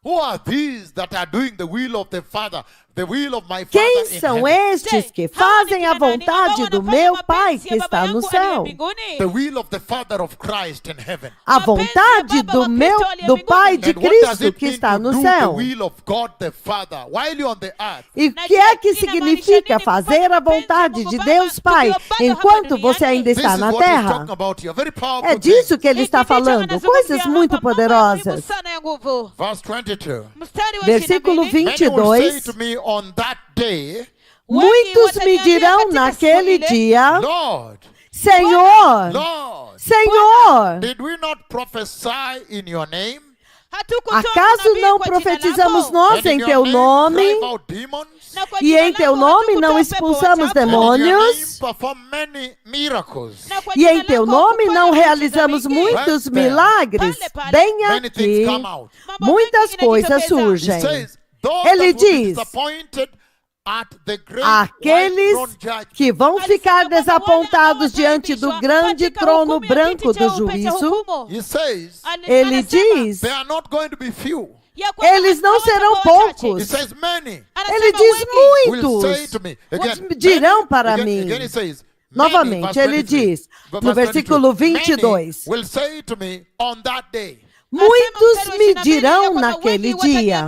[SPEAKER 1] Who are these that are doing the will of the Father? the will of my Father
[SPEAKER 2] Quem
[SPEAKER 1] in
[SPEAKER 2] são
[SPEAKER 1] heaven.
[SPEAKER 2] estes que fazem a vontade do meu Pai que está no céu?
[SPEAKER 1] The will of the Father of Christ in heaven.
[SPEAKER 2] A vontade do Pai de
[SPEAKER 1] And what does
[SPEAKER 2] Cristo
[SPEAKER 1] it
[SPEAKER 2] que
[SPEAKER 1] mean
[SPEAKER 2] está
[SPEAKER 1] to
[SPEAKER 2] no
[SPEAKER 1] do
[SPEAKER 2] céu?
[SPEAKER 1] the will of God the Father while you're on the earth?
[SPEAKER 2] E o que é que significa fazer a vontade de Deus Pai enquanto você ainda
[SPEAKER 1] This
[SPEAKER 2] está
[SPEAKER 1] is
[SPEAKER 2] na
[SPEAKER 1] what he's
[SPEAKER 2] terra?
[SPEAKER 1] talking about here. Very powerful
[SPEAKER 2] É
[SPEAKER 1] thing.
[SPEAKER 2] disso que ele está falando, coisas muito poderosas.
[SPEAKER 1] Verse 22.
[SPEAKER 2] Versículo
[SPEAKER 1] Many will say
[SPEAKER 2] 22.
[SPEAKER 1] to me on that day,
[SPEAKER 2] Muitos me dirão naquele dia,
[SPEAKER 1] Lord,
[SPEAKER 2] Senhor,
[SPEAKER 1] Lord,
[SPEAKER 2] Senhor,
[SPEAKER 1] did we not prophesy in your name?
[SPEAKER 2] acaso não profetizamos nós
[SPEAKER 1] And
[SPEAKER 2] em
[SPEAKER 1] in your
[SPEAKER 2] teu
[SPEAKER 1] name
[SPEAKER 2] nome?
[SPEAKER 1] drive out demons?
[SPEAKER 2] E em teu nome não expulsamos
[SPEAKER 1] And in your name
[SPEAKER 2] demônios?
[SPEAKER 1] perform many miracles?
[SPEAKER 2] E em teu nome não realizamos muitos milagres? Bem
[SPEAKER 1] Many things
[SPEAKER 2] aqui,
[SPEAKER 1] come out.
[SPEAKER 2] muitas coisas
[SPEAKER 1] He
[SPEAKER 2] surgem.
[SPEAKER 1] says, those
[SPEAKER 2] Ele
[SPEAKER 1] that will be
[SPEAKER 2] diz,
[SPEAKER 1] disappointed at the great
[SPEAKER 2] aqueles
[SPEAKER 1] white throne judgment.
[SPEAKER 2] que vão ficar desapontados diante do grande trono branco do juízo,
[SPEAKER 1] He says,
[SPEAKER 2] ele diz,
[SPEAKER 1] they are not going to be few.
[SPEAKER 2] eles não serão
[SPEAKER 1] He
[SPEAKER 2] poucos.
[SPEAKER 1] says, many
[SPEAKER 2] Ele diz
[SPEAKER 1] will say
[SPEAKER 2] muitos.
[SPEAKER 1] to me. Again,
[SPEAKER 2] Dirão para mim.
[SPEAKER 1] Again he says,
[SPEAKER 2] Novamente,
[SPEAKER 1] many,
[SPEAKER 2] ele
[SPEAKER 1] verse 23,
[SPEAKER 2] diz,
[SPEAKER 1] verse
[SPEAKER 2] no
[SPEAKER 1] 22,
[SPEAKER 2] versículo
[SPEAKER 1] many
[SPEAKER 2] 22,
[SPEAKER 1] will say to me on that day.
[SPEAKER 2] muitos me dirão naquele dia.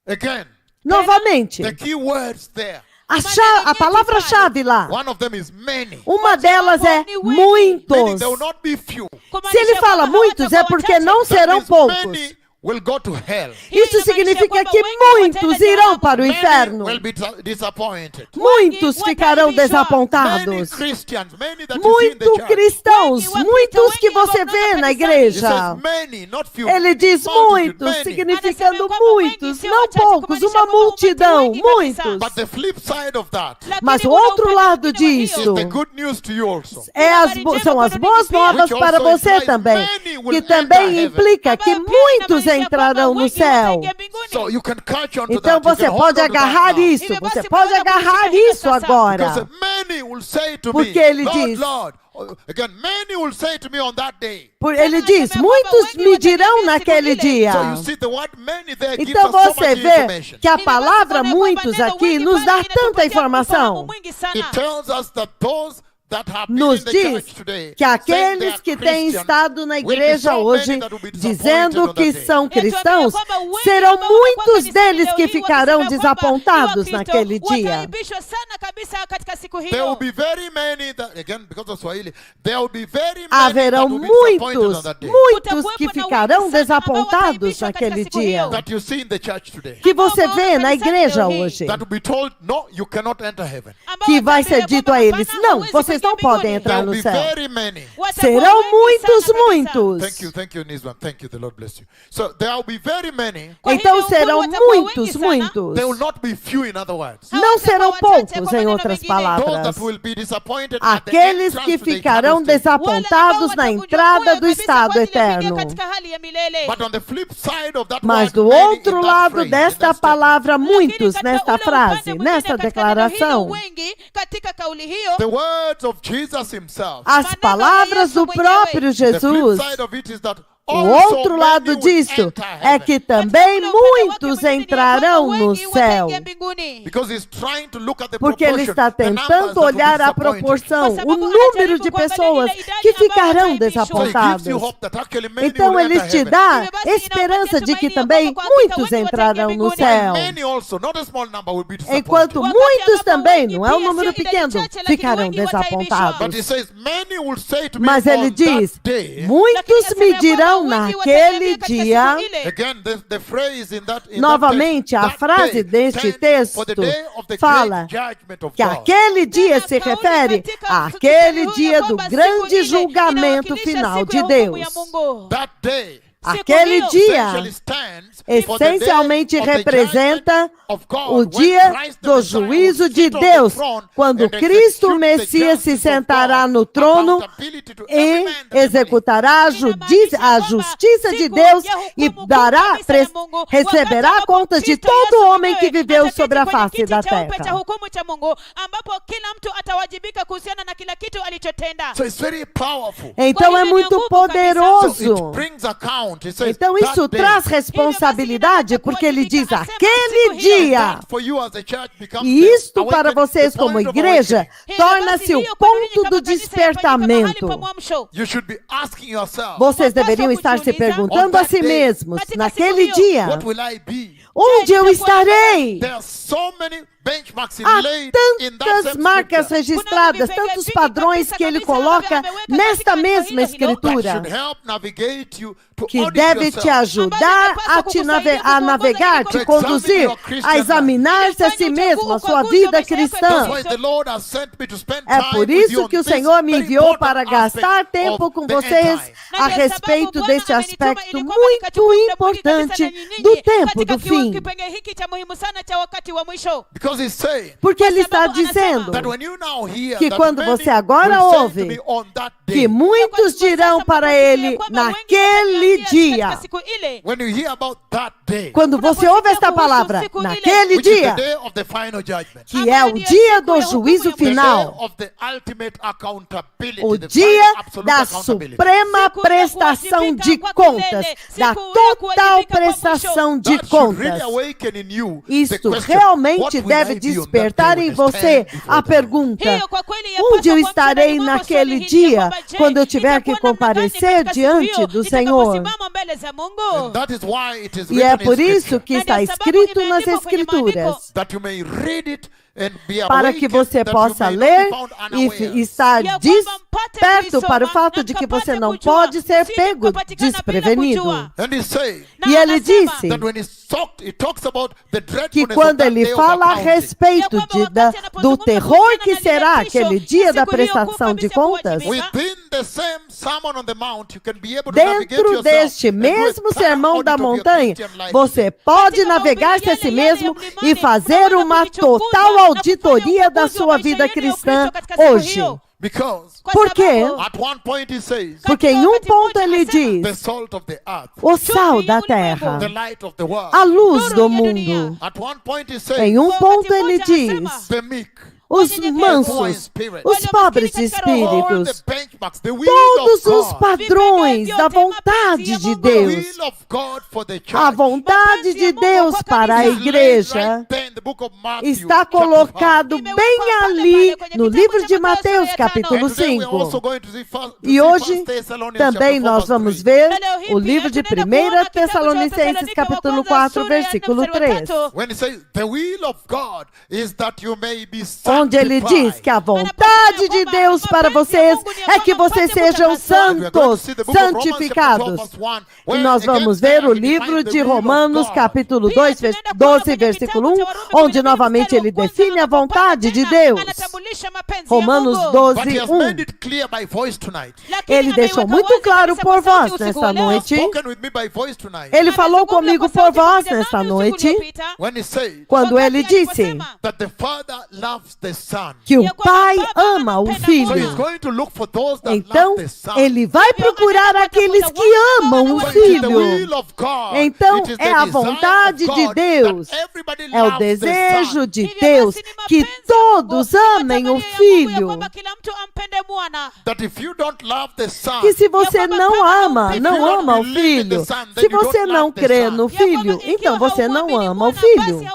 [SPEAKER 1] Again,
[SPEAKER 2] Novamente,
[SPEAKER 1] the key words there.
[SPEAKER 2] a palavra-chave lá,
[SPEAKER 1] One of them is many.
[SPEAKER 2] uma delas é
[SPEAKER 1] Meaning
[SPEAKER 2] muitos.
[SPEAKER 1] there will not be few.
[SPEAKER 2] Se ele fala muitos, é porque não
[SPEAKER 1] That
[SPEAKER 2] serão
[SPEAKER 1] means
[SPEAKER 2] poucos.
[SPEAKER 1] many will go to hell.
[SPEAKER 2] Isso significa que muitos irão para o inferno.
[SPEAKER 1] Many will be disappointed.
[SPEAKER 2] Muitos ficarão
[SPEAKER 1] Many
[SPEAKER 2] desapontados.
[SPEAKER 1] Christians, many that you see in the
[SPEAKER 2] Muitos
[SPEAKER 1] church.
[SPEAKER 2] cristãos, muitos que você vê na
[SPEAKER 1] He
[SPEAKER 2] igreja.
[SPEAKER 1] says many, not few.
[SPEAKER 2] Ele diz
[SPEAKER 1] Multitude,
[SPEAKER 2] muitos,
[SPEAKER 1] many.
[SPEAKER 2] significando muitos, não poucos, uma multidão, muitos.
[SPEAKER 1] But the flip side of that
[SPEAKER 2] Mas o outro lado
[SPEAKER 1] is
[SPEAKER 2] disso
[SPEAKER 1] the good news to you also.
[SPEAKER 2] são as boas novas para você também, que também implica que muitos entrarão no céu.
[SPEAKER 1] So you can catch on to
[SPEAKER 2] Então
[SPEAKER 1] that. You
[SPEAKER 2] você
[SPEAKER 1] can hold
[SPEAKER 2] pode
[SPEAKER 1] on to that
[SPEAKER 2] agarrar
[SPEAKER 1] now.
[SPEAKER 2] isso, você pode agarrar isso
[SPEAKER 1] Because
[SPEAKER 2] agora.
[SPEAKER 1] many will say to
[SPEAKER 2] Porque
[SPEAKER 1] me,
[SPEAKER 2] ele
[SPEAKER 1] Lord,
[SPEAKER 2] diz-
[SPEAKER 1] Lord. Again, many will say to me on that day.
[SPEAKER 2] Ele diz, muitos me dirão naquele dia.
[SPEAKER 1] So you see the word many there gives
[SPEAKER 2] Então
[SPEAKER 1] us so
[SPEAKER 2] você
[SPEAKER 1] much
[SPEAKER 2] vê
[SPEAKER 1] information.
[SPEAKER 2] que a palavra muitos aqui nos dá tanta informação.
[SPEAKER 1] It tells us that those that have been
[SPEAKER 2] Nos
[SPEAKER 1] in the
[SPEAKER 2] diz
[SPEAKER 1] church today,
[SPEAKER 2] que
[SPEAKER 1] saying they
[SPEAKER 2] aqueles
[SPEAKER 1] are
[SPEAKER 2] que têm
[SPEAKER 1] Christians,
[SPEAKER 2] estado na
[SPEAKER 1] will be
[SPEAKER 2] igreja
[SPEAKER 1] so
[SPEAKER 2] hoje,
[SPEAKER 1] many that will be disappointed
[SPEAKER 2] dizendo
[SPEAKER 1] on that
[SPEAKER 2] que
[SPEAKER 1] day.
[SPEAKER 2] são cristãos, serão muitos deles que ficarão desapontados naquele dia.
[SPEAKER 1] There will be very many that, again, because of Swahili, there will be very many
[SPEAKER 2] Haverão
[SPEAKER 1] that will be disappointed on
[SPEAKER 2] muitos,
[SPEAKER 1] that day.
[SPEAKER 2] muitos que ficarão desapontados naquele dia.
[SPEAKER 1] That you see in the church today.
[SPEAKER 2] Que você vê na igreja hoje.
[SPEAKER 1] That will be told, no, you cannot enter heaven.
[SPEAKER 2] Que vai ser dito a eles, não, vocês não podem
[SPEAKER 1] There
[SPEAKER 2] entrar
[SPEAKER 1] will
[SPEAKER 2] no
[SPEAKER 1] be
[SPEAKER 2] céu.
[SPEAKER 1] very many.
[SPEAKER 2] Serão muitos, muitos.
[SPEAKER 1] Thank you, Nisman. Thank you. The Lord bless you. So there will be very many.
[SPEAKER 2] Então serão muitos, muitos.
[SPEAKER 1] There will not be few, in other words.
[SPEAKER 2] Não serão poucos, em outras
[SPEAKER 1] Those
[SPEAKER 2] palavras.
[SPEAKER 1] that will be disappointed at the
[SPEAKER 2] Aqueles
[SPEAKER 1] entrance
[SPEAKER 2] que
[SPEAKER 1] to the
[SPEAKER 2] ficarão
[SPEAKER 1] eternal state.
[SPEAKER 2] desapontados na entrada do estado eterno.
[SPEAKER 1] But on the flip side of that
[SPEAKER 2] Mas
[SPEAKER 1] word,
[SPEAKER 2] do
[SPEAKER 1] many,
[SPEAKER 2] outro
[SPEAKER 1] in that
[SPEAKER 2] lado
[SPEAKER 1] phrase, in
[SPEAKER 2] desta
[SPEAKER 1] that statement,
[SPEAKER 2] palavra, muitos, nesta frase, nesta declaração,
[SPEAKER 1] the words of Jesus himself.
[SPEAKER 2] as palavras do próprio
[SPEAKER 1] The flip
[SPEAKER 2] Jesus.
[SPEAKER 1] side of it is that
[SPEAKER 2] O
[SPEAKER 1] also
[SPEAKER 2] outro
[SPEAKER 1] many
[SPEAKER 2] lado
[SPEAKER 1] will
[SPEAKER 2] disso
[SPEAKER 1] enter
[SPEAKER 2] é
[SPEAKER 1] heaven.
[SPEAKER 2] que também muitos entrarão no céu.
[SPEAKER 1] Because he's trying to look at the
[SPEAKER 2] Porque ele
[SPEAKER 1] proportion,
[SPEAKER 2] está
[SPEAKER 1] the numbers
[SPEAKER 2] tentando
[SPEAKER 1] that will be
[SPEAKER 2] olhar a
[SPEAKER 1] disappointed.
[SPEAKER 2] proporção, o número de pessoas que ficarão
[SPEAKER 1] So he gives
[SPEAKER 2] desapontadas.
[SPEAKER 1] you hope that actually many
[SPEAKER 2] Então
[SPEAKER 1] will
[SPEAKER 2] ele
[SPEAKER 1] enter
[SPEAKER 2] te
[SPEAKER 1] heaven.
[SPEAKER 2] dá esperança de que também muitos entrarão no céu.
[SPEAKER 1] Many also, not a small number, will be
[SPEAKER 2] Enquanto
[SPEAKER 1] disappointed.
[SPEAKER 2] muitos também, não é um número pequeno, ficarão
[SPEAKER 1] But he
[SPEAKER 2] desapontados.
[SPEAKER 1] says, many will say to me
[SPEAKER 2] Mas ele
[SPEAKER 1] on
[SPEAKER 2] diz,
[SPEAKER 1] that day.
[SPEAKER 2] muitos me dirão naquele dia.
[SPEAKER 1] Again, the phrase in that, in
[SPEAKER 2] Novamente,
[SPEAKER 1] that
[SPEAKER 2] a
[SPEAKER 1] text,
[SPEAKER 2] frase
[SPEAKER 1] that
[SPEAKER 2] deste
[SPEAKER 1] day,
[SPEAKER 2] texto
[SPEAKER 1] for the day of the
[SPEAKER 2] fala
[SPEAKER 1] great judgment of
[SPEAKER 2] que
[SPEAKER 1] God.
[SPEAKER 2] aquele dia se refere àquele dia do grande julgamento final de Deus.
[SPEAKER 1] That day
[SPEAKER 2] Aquele dia
[SPEAKER 1] essentially stands
[SPEAKER 2] essencialmente
[SPEAKER 1] for the day of the
[SPEAKER 2] representa
[SPEAKER 1] judgment of God,
[SPEAKER 2] o
[SPEAKER 1] when
[SPEAKER 2] dia
[SPEAKER 1] Christ the
[SPEAKER 2] do
[SPEAKER 1] Messiah will
[SPEAKER 2] juízo de
[SPEAKER 1] sit on the
[SPEAKER 2] Deus,
[SPEAKER 1] throne
[SPEAKER 2] quando
[SPEAKER 1] and
[SPEAKER 2] Cristo
[SPEAKER 1] execute the
[SPEAKER 2] Messias se
[SPEAKER 1] justice of
[SPEAKER 2] sentará
[SPEAKER 1] God,
[SPEAKER 2] no trono
[SPEAKER 1] accountability to every
[SPEAKER 2] e
[SPEAKER 1] man that he
[SPEAKER 2] executará a justiça de Deus e receberá contas de todo homem que viveu sobre a face da terra.
[SPEAKER 1] So it's very powerful.
[SPEAKER 2] Então é muito
[SPEAKER 1] So
[SPEAKER 2] poderoso.
[SPEAKER 1] it brings account
[SPEAKER 2] Então isso traz responsabilidade, porque ele diz aquele dia. E isto para vocês como igreja torna-se o ponto do despertamento. Vocês deveriam estar se perguntando a si mesmos, naquele dia, onde eu estarei? Há tantas marcas registradas, tantos padrões que ele coloca nesta mesma escritura, que deve te ajudar a navegar, te conduzir, a examinar-se a si mesmo, a sua vida cristã. É por isso que o Senhor me enviou para gastar tempo com vocês a respeito deste aspecto muito importante do tempo do fim. Porque ele está dizendo que quando você agora ouve que muitos dirão para ele naquele dia, quando você ouve esta palavra, naquele dia, que é o dia do juízo final, o dia da suprema prestação de contas, da total prestação de contas. Isto realmente deve despertar em você a pergunta: onde eu estarei naquele dia, quando eu tiver que comparecer diante do Senhor? E é por isso que está escrito nas Escrituras, para que você possa ler e estar desperto para o fato de que você não pode ser pego desprevenido. E ele disse que quando ele fala a respeito do terror que será aquele dia da prestação de contas, dentro deste mesmo sermão da montanha, você pode navegar-se a si mesmo e fazer uma total auditoria da sua vida cristã hoje. Por quê? Porque em um ponto ele diz: o sal da terra, a luz do mundo. Em um ponto ele diz: os mansos, os pobres de espíritos, todos os padrões da vontade de Deus, a vontade de Deus para a igreja, está colocado bem ali no livro de Mateus, capítulo 5. E hoje também nós vamos ver o livro de 1 Tessalonicenses, capítulo 4, versículo 3. Onde ele diz que a vontade de Deus para vocês é que vocês sejam santos, santificados. E nós vamos ver o livro de Romanos, capítulo 12, versículo 1, onde novamente ele define a vontade de Deus. Romanos 12, 1. Ele deixou muito claro por voz nesta noite. Ele falou comigo por voz nesta noite, quando ele disse que o Pai ama o Filho. Então, ele vai procurar aqueles que amam o Filho. Então, é a vontade de Deus, é o desejo de Deus que todos amem o Filho. Que se você não ama o Filho, se você não crê no Filho, então você não ama o Filho.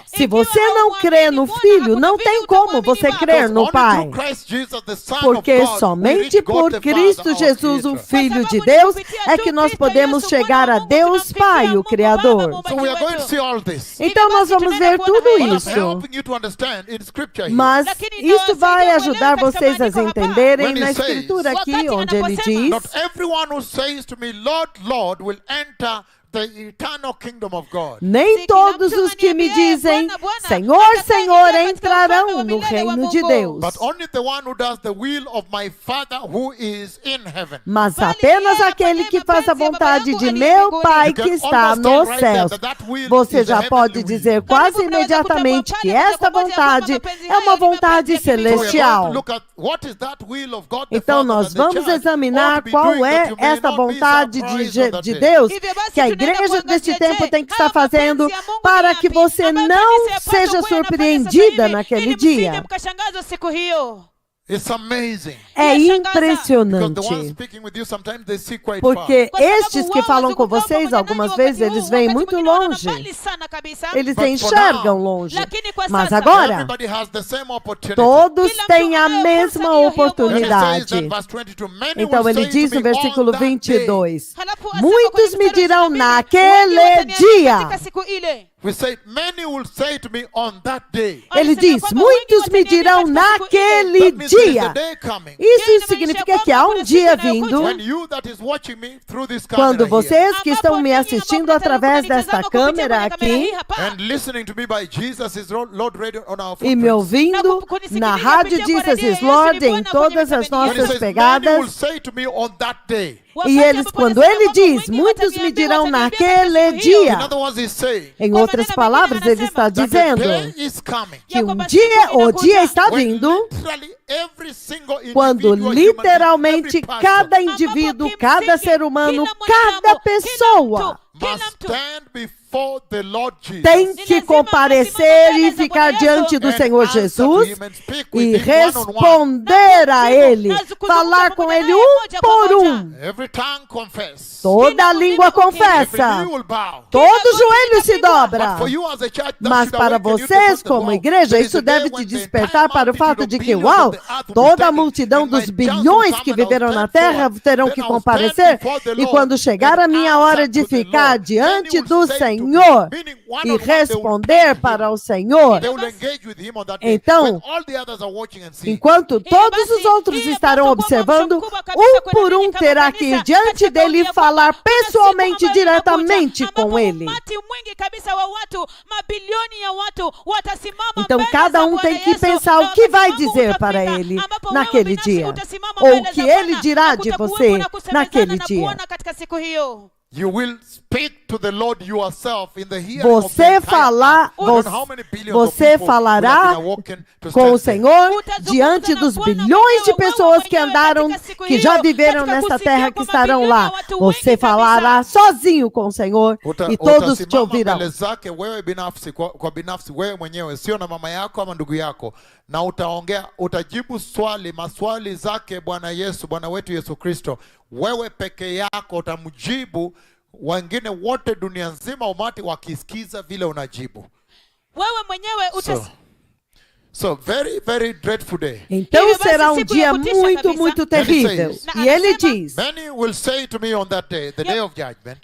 [SPEAKER 2] Se você não crê no Filho, não tem como você crer no Pai. Porque somente por Cristo Jesus, o Filho de Deus, é que nós podemos chegar a Deus Pai, o Criador. Então nós vamos ver tudo isso. Mas isso vai ajudar vocês a entenderem na Escritura aqui, onde ele diz: nem todos os que me dizem Senhor, Senhor entrarão no reino de Deus, mas apenas aquele que faz a vontade de meu Pai que está nos céus. Você já pode dizer quase imediatamente que esta vontade é uma vontade celestial. Então nós vamos examinar qual é esta vontade de Deus que a igreja deste tempo tem que estar fazendo para que você não seja surpreendida naquele dia.
[SPEAKER 1] It's amazing.
[SPEAKER 2] É
[SPEAKER 1] Because the
[SPEAKER 2] impressionante.
[SPEAKER 1] ones speaking with you, sometimes they see quite
[SPEAKER 2] Porque
[SPEAKER 3] Kwa sababu
[SPEAKER 2] estes que
[SPEAKER 3] wao
[SPEAKER 2] falam com
[SPEAKER 3] wazungumzao
[SPEAKER 2] vocês,
[SPEAKER 3] pamoja
[SPEAKER 2] algumas
[SPEAKER 3] nanyi
[SPEAKER 2] vezes
[SPEAKER 3] wakati
[SPEAKER 2] eles
[SPEAKER 3] huu,
[SPEAKER 2] vêm
[SPEAKER 3] wakati
[SPEAKER 2] muito
[SPEAKER 3] mwingine wanaona
[SPEAKER 2] longe.
[SPEAKER 3] mbali sana kabisa.
[SPEAKER 2] Eles
[SPEAKER 1] But for
[SPEAKER 2] enxergam
[SPEAKER 1] now,
[SPEAKER 2] longe.
[SPEAKER 3] Lakini kwa
[SPEAKER 2] Mas
[SPEAKER 3] sasa,
[SPEAKER 2] agora,
[SPEAKER 1] everybody has the same opportunity.
[SPEAKER 2] todos
[SPEAKER 3] Kila mtu
[SPEAKER 2] têm a
[SPEAKER 3] anayo
[SPEAKER 2] mesma
[SPEAKER 3] fursa hiyo hiyo
[SPEAKER 1] And it says
[SPEAKER 2] oportunidade.
[SPEAKER 1] that verse 22, many
[SPEAKER 2] Então
[SPEAKER 1] will
[SPEAKER 2] ele
[SPEAKER 1] say
[SPEAKER 2] diz
[SPEAKER 1] to
[SPEAKER 2] no
[SPEAKER 1] me
[SPEAKER 2] versículo
[SPEAKER 1] on that day,
[SPEAKER 2] 22,
[SPEAKER 3] halafu asema
[SPEAKER 2] muitos
[SPEAKER 3] kwenye
[SPEAKER 2] me
[SPEAKER 3] mstari wa
[SPEAKER 2] dirão
[SPEAKER 3] 22, wengi
[SPEAKER 2] naquele
[SPEAKER 3] wataniambia
[SPEAKER 2] dia.
[SPEAKER 3] katika siku ile.
[SPEAKER 1] we say, many will say to me on that day.
[SPEAKER 2] Ele
[SPEAKER 3] Alisema
[SPEAKER 2] diz,
[SPEAKER 3] kwamba wengi
[SPEAKER 2] muitos me
[SPEAKER 3] wataniambia
[SPEAKER 2] dirão
[SPEAKER 3] katika siku ile.
[SPEAKER 2] naquele
[SPEAKER 1] That means there is a
[SPEAKER 2] dia.
[SPEAKER 1] day coming.
[SPEAKER 2] Isso significa que há dia vindo,
[SPEAKER 1] When you that is watching me through this camera
[SPEAKER 2] quando
[SPEAKER 1] here,
[SPEAKER 2] vocês que estão
[SPEAKER 3] Ambapo
[SPEAKER 2] me
[SPEAKER 3] ninyi
[SPEAKER 2] assistindo
[SPEAKER 3] ambao
[SPEAKER 2] através
[SPEAKER 3] mnatazama
[SPEAKER 2] desta
[SPEAKER 3] kupitia
[SPEAKER 2] câmera
[SPEAKER 3] kwenye kamera hii
[SPEAKER 2] aqui
[SPEAKER 3] hapa,
[SPEAKER 1] and listening to me by Jesus is Lord Radio on our
[SPEAKER 2] e me
[SPEAKER 1] footprints.
[SPEAKER 2] ouvindo na Rádio Jesus is Lord em todas as
[SPEAKER 1] When he
[SPEAKER 2] nossas
[SPEAKER 1] says, many will
[SPEAKER 2] pegadas.
[SPEAKER 1] say to me on that day.
[SPEAKER 2] E eles, quando ele diz, muitos me dirão naquele
[SPEAKER 1] In
[SPEAKER 2] dia.
[SPEAKER 1] other words, he's saying,
[SPEAKER 2] Em outras palavras, ele está
[SPEAKER 1] that the
[SPEAKER 2] dizendo
[SPEAKER 1] day is coming.
[SPEAKER 2] que o dia está
[SPEAKER 1] When
[SPEAKER 2] vindo,
[SPEAKER 1] literally every single
[SPEAKER 2] quando
[SPEAKER 1] individual human being,
[SPEAKER 2] literalmente
[SPEAKER 1] every person
[SPEAKER 2] cada indivíduo, cada ser humano, cada pessoa
[SPEAKER 1] must stand before the Lord Jesus
[SPEAKER 2] tem que comparecer e ficar diante do
[SPEAKER 1] and
[SPEAKER 2] Senhor
[SPEAKER 1] answer to
[SPEAKER 2] Jesus
[SPEAKER 1] him and speak with
[SPEAKER 2] e
[SPEAKER 1] him one-on-one.
[SPEAKER 2] responder a Ele, falar com Ele por um.
[SPEAKER 1] Every tongue confess.
[SPEAKER 2] Toda a língua
[SPEAKER 1] Every
[SPEAKER 2] confessa,
[SPEAKER 1] knee will bow.
[SPEAKER 2] todo joelho se dobra.
[SPEAKER 1] But for you as a church, that
[SPEAKER 2] Mas
[SPEAKER 1] should
[SPEAKER 2] para
[SPEAKER 1] awaken you to
[SPEAKER 2] vocês,
[SPEAKER 1] first of
[SPEAKER 2] como
[SPEAKER 1] all,
[SPEAKER 2] igreja,
[SPEAKER 1] there is
[SPEAKER 2] isso
[SPEAKER 1] a day
[SPEAKER 2] deve te
[SPEAKER 1] when the
[SPEAKER 2] despertar
[SPEAKER 1] entire
[SPEAKER 2] para o fato
[SPEAKER 1] multitude
[SPEAKER 2] de que,
[SPEAKER 1] of billions
[SPEAKER 2] uau,
[SPEAKER 1] of the earth will be
[SPEAKER 2] toda a
[SPEAKER 1] taken,
[SPEAKER 2] multidão
[SPEAKER 1] and
[SPEAKER 2] dos
[SPEAKER 1] my
[SPEAKER 2] bilhões
[SPEAKER 1] chance
[SPEAKER 2] que
[SPEAKER 1] will come
[SPEAKER 2] viveram
[SPEAKER 1] and
[SPEAKER 2] na
[SPEAKER 1] I'll
[SPEAKER 2] terra
[SPEAKER 1] stand
[SPEAKER 2] terão
[SPEAKER 1] forward.
[SPEAKER 2] que
[SPEAKER 1] Then I'll
[SPEAKER 2] comparecer.
[SPEAKER 1] stand before the
[SPEAKER 2] E
[SPEAKER 1] Lord
[SPEAKER 2] quando chegar a
[SPEAKER 1] and
[SPEAKER 2] minha hora
[SPEAKER 1] answer
[SPEAKER 2] de
[SPEAKER 1] to the
[SPEAKER 2] ficar
[SPEAKER 1] Lord.
[SPEAKER 2] diante
[SPEAKER 1] Then he
[SPEAKER 2] do
[SPEAKER 1] will say to me,
[SPEAKER 2] Senhor
[SPEAKER 1] meaning
[SPEAKER 2] e
[SPEAKER 1] one-on-one, they will
[SPEAKER 2] responder
[SPEAKER 1] talk to
[SPEAKER 2] para
[SPEAKER 1] him.
[SPEAKER 2] o Senhor,
[SPEAKER 1] They will engage with him on that day.
[SPEAKER 2] Então,
[SPEAKER 1] When all the others are watching and seeing.
[SPEAKER 2] enquanto todos os outros estarão observando, por um terá que ir diante dele e falar pessoalmente, diretamente com ele. Então cada um tem que pensar o que vai dizer para ele naquele dia, ou o que ele dirá de você naquele dia.
[SPEAKER 1] You will speak to the Lord yourself in the hearing of the
[SPEAKER 2] Você
[SPEAKER 1] entire
[SPEAKER 2] falar,
[SPEAKER 1] earth. I don't know how many billions of
[SPEAKER 2] você
[SPEAKER 1] people
[SPEAKER 2] falará
[SPEAKER 1] will have been awoken to
[SPEAKER 2] com o
[SPEAKER 1] stand
[SPEAKER 2] Senhor diante dos bilhões de pessoas que andaram, que já viveram nesta terra, que estarão lá. Você falará sozinho com o Senhor e todos te ouvirão.
[SPEAKER 1] mbele zake wewe binafsi kwa binafsi wewe mwenyewe, sio na mama yako ama ndugu yako, na utaongea, utajibu maswali zake Bwana Yesu, Bwana wetu Yesu Kristo. Wewe peke yako utamjibu, wengine wote dunia nzima umati wakisikiza vile unajibu.
[SPEAKER 3] Wewe mwenyewe
[SPEAKER 1] So very, very dreadful day.
[SPEAKER 2] Então será dia muito, muito terrível. E ele diz,
[SPEAKER 1] Many will say to me on that day, the day of judgment,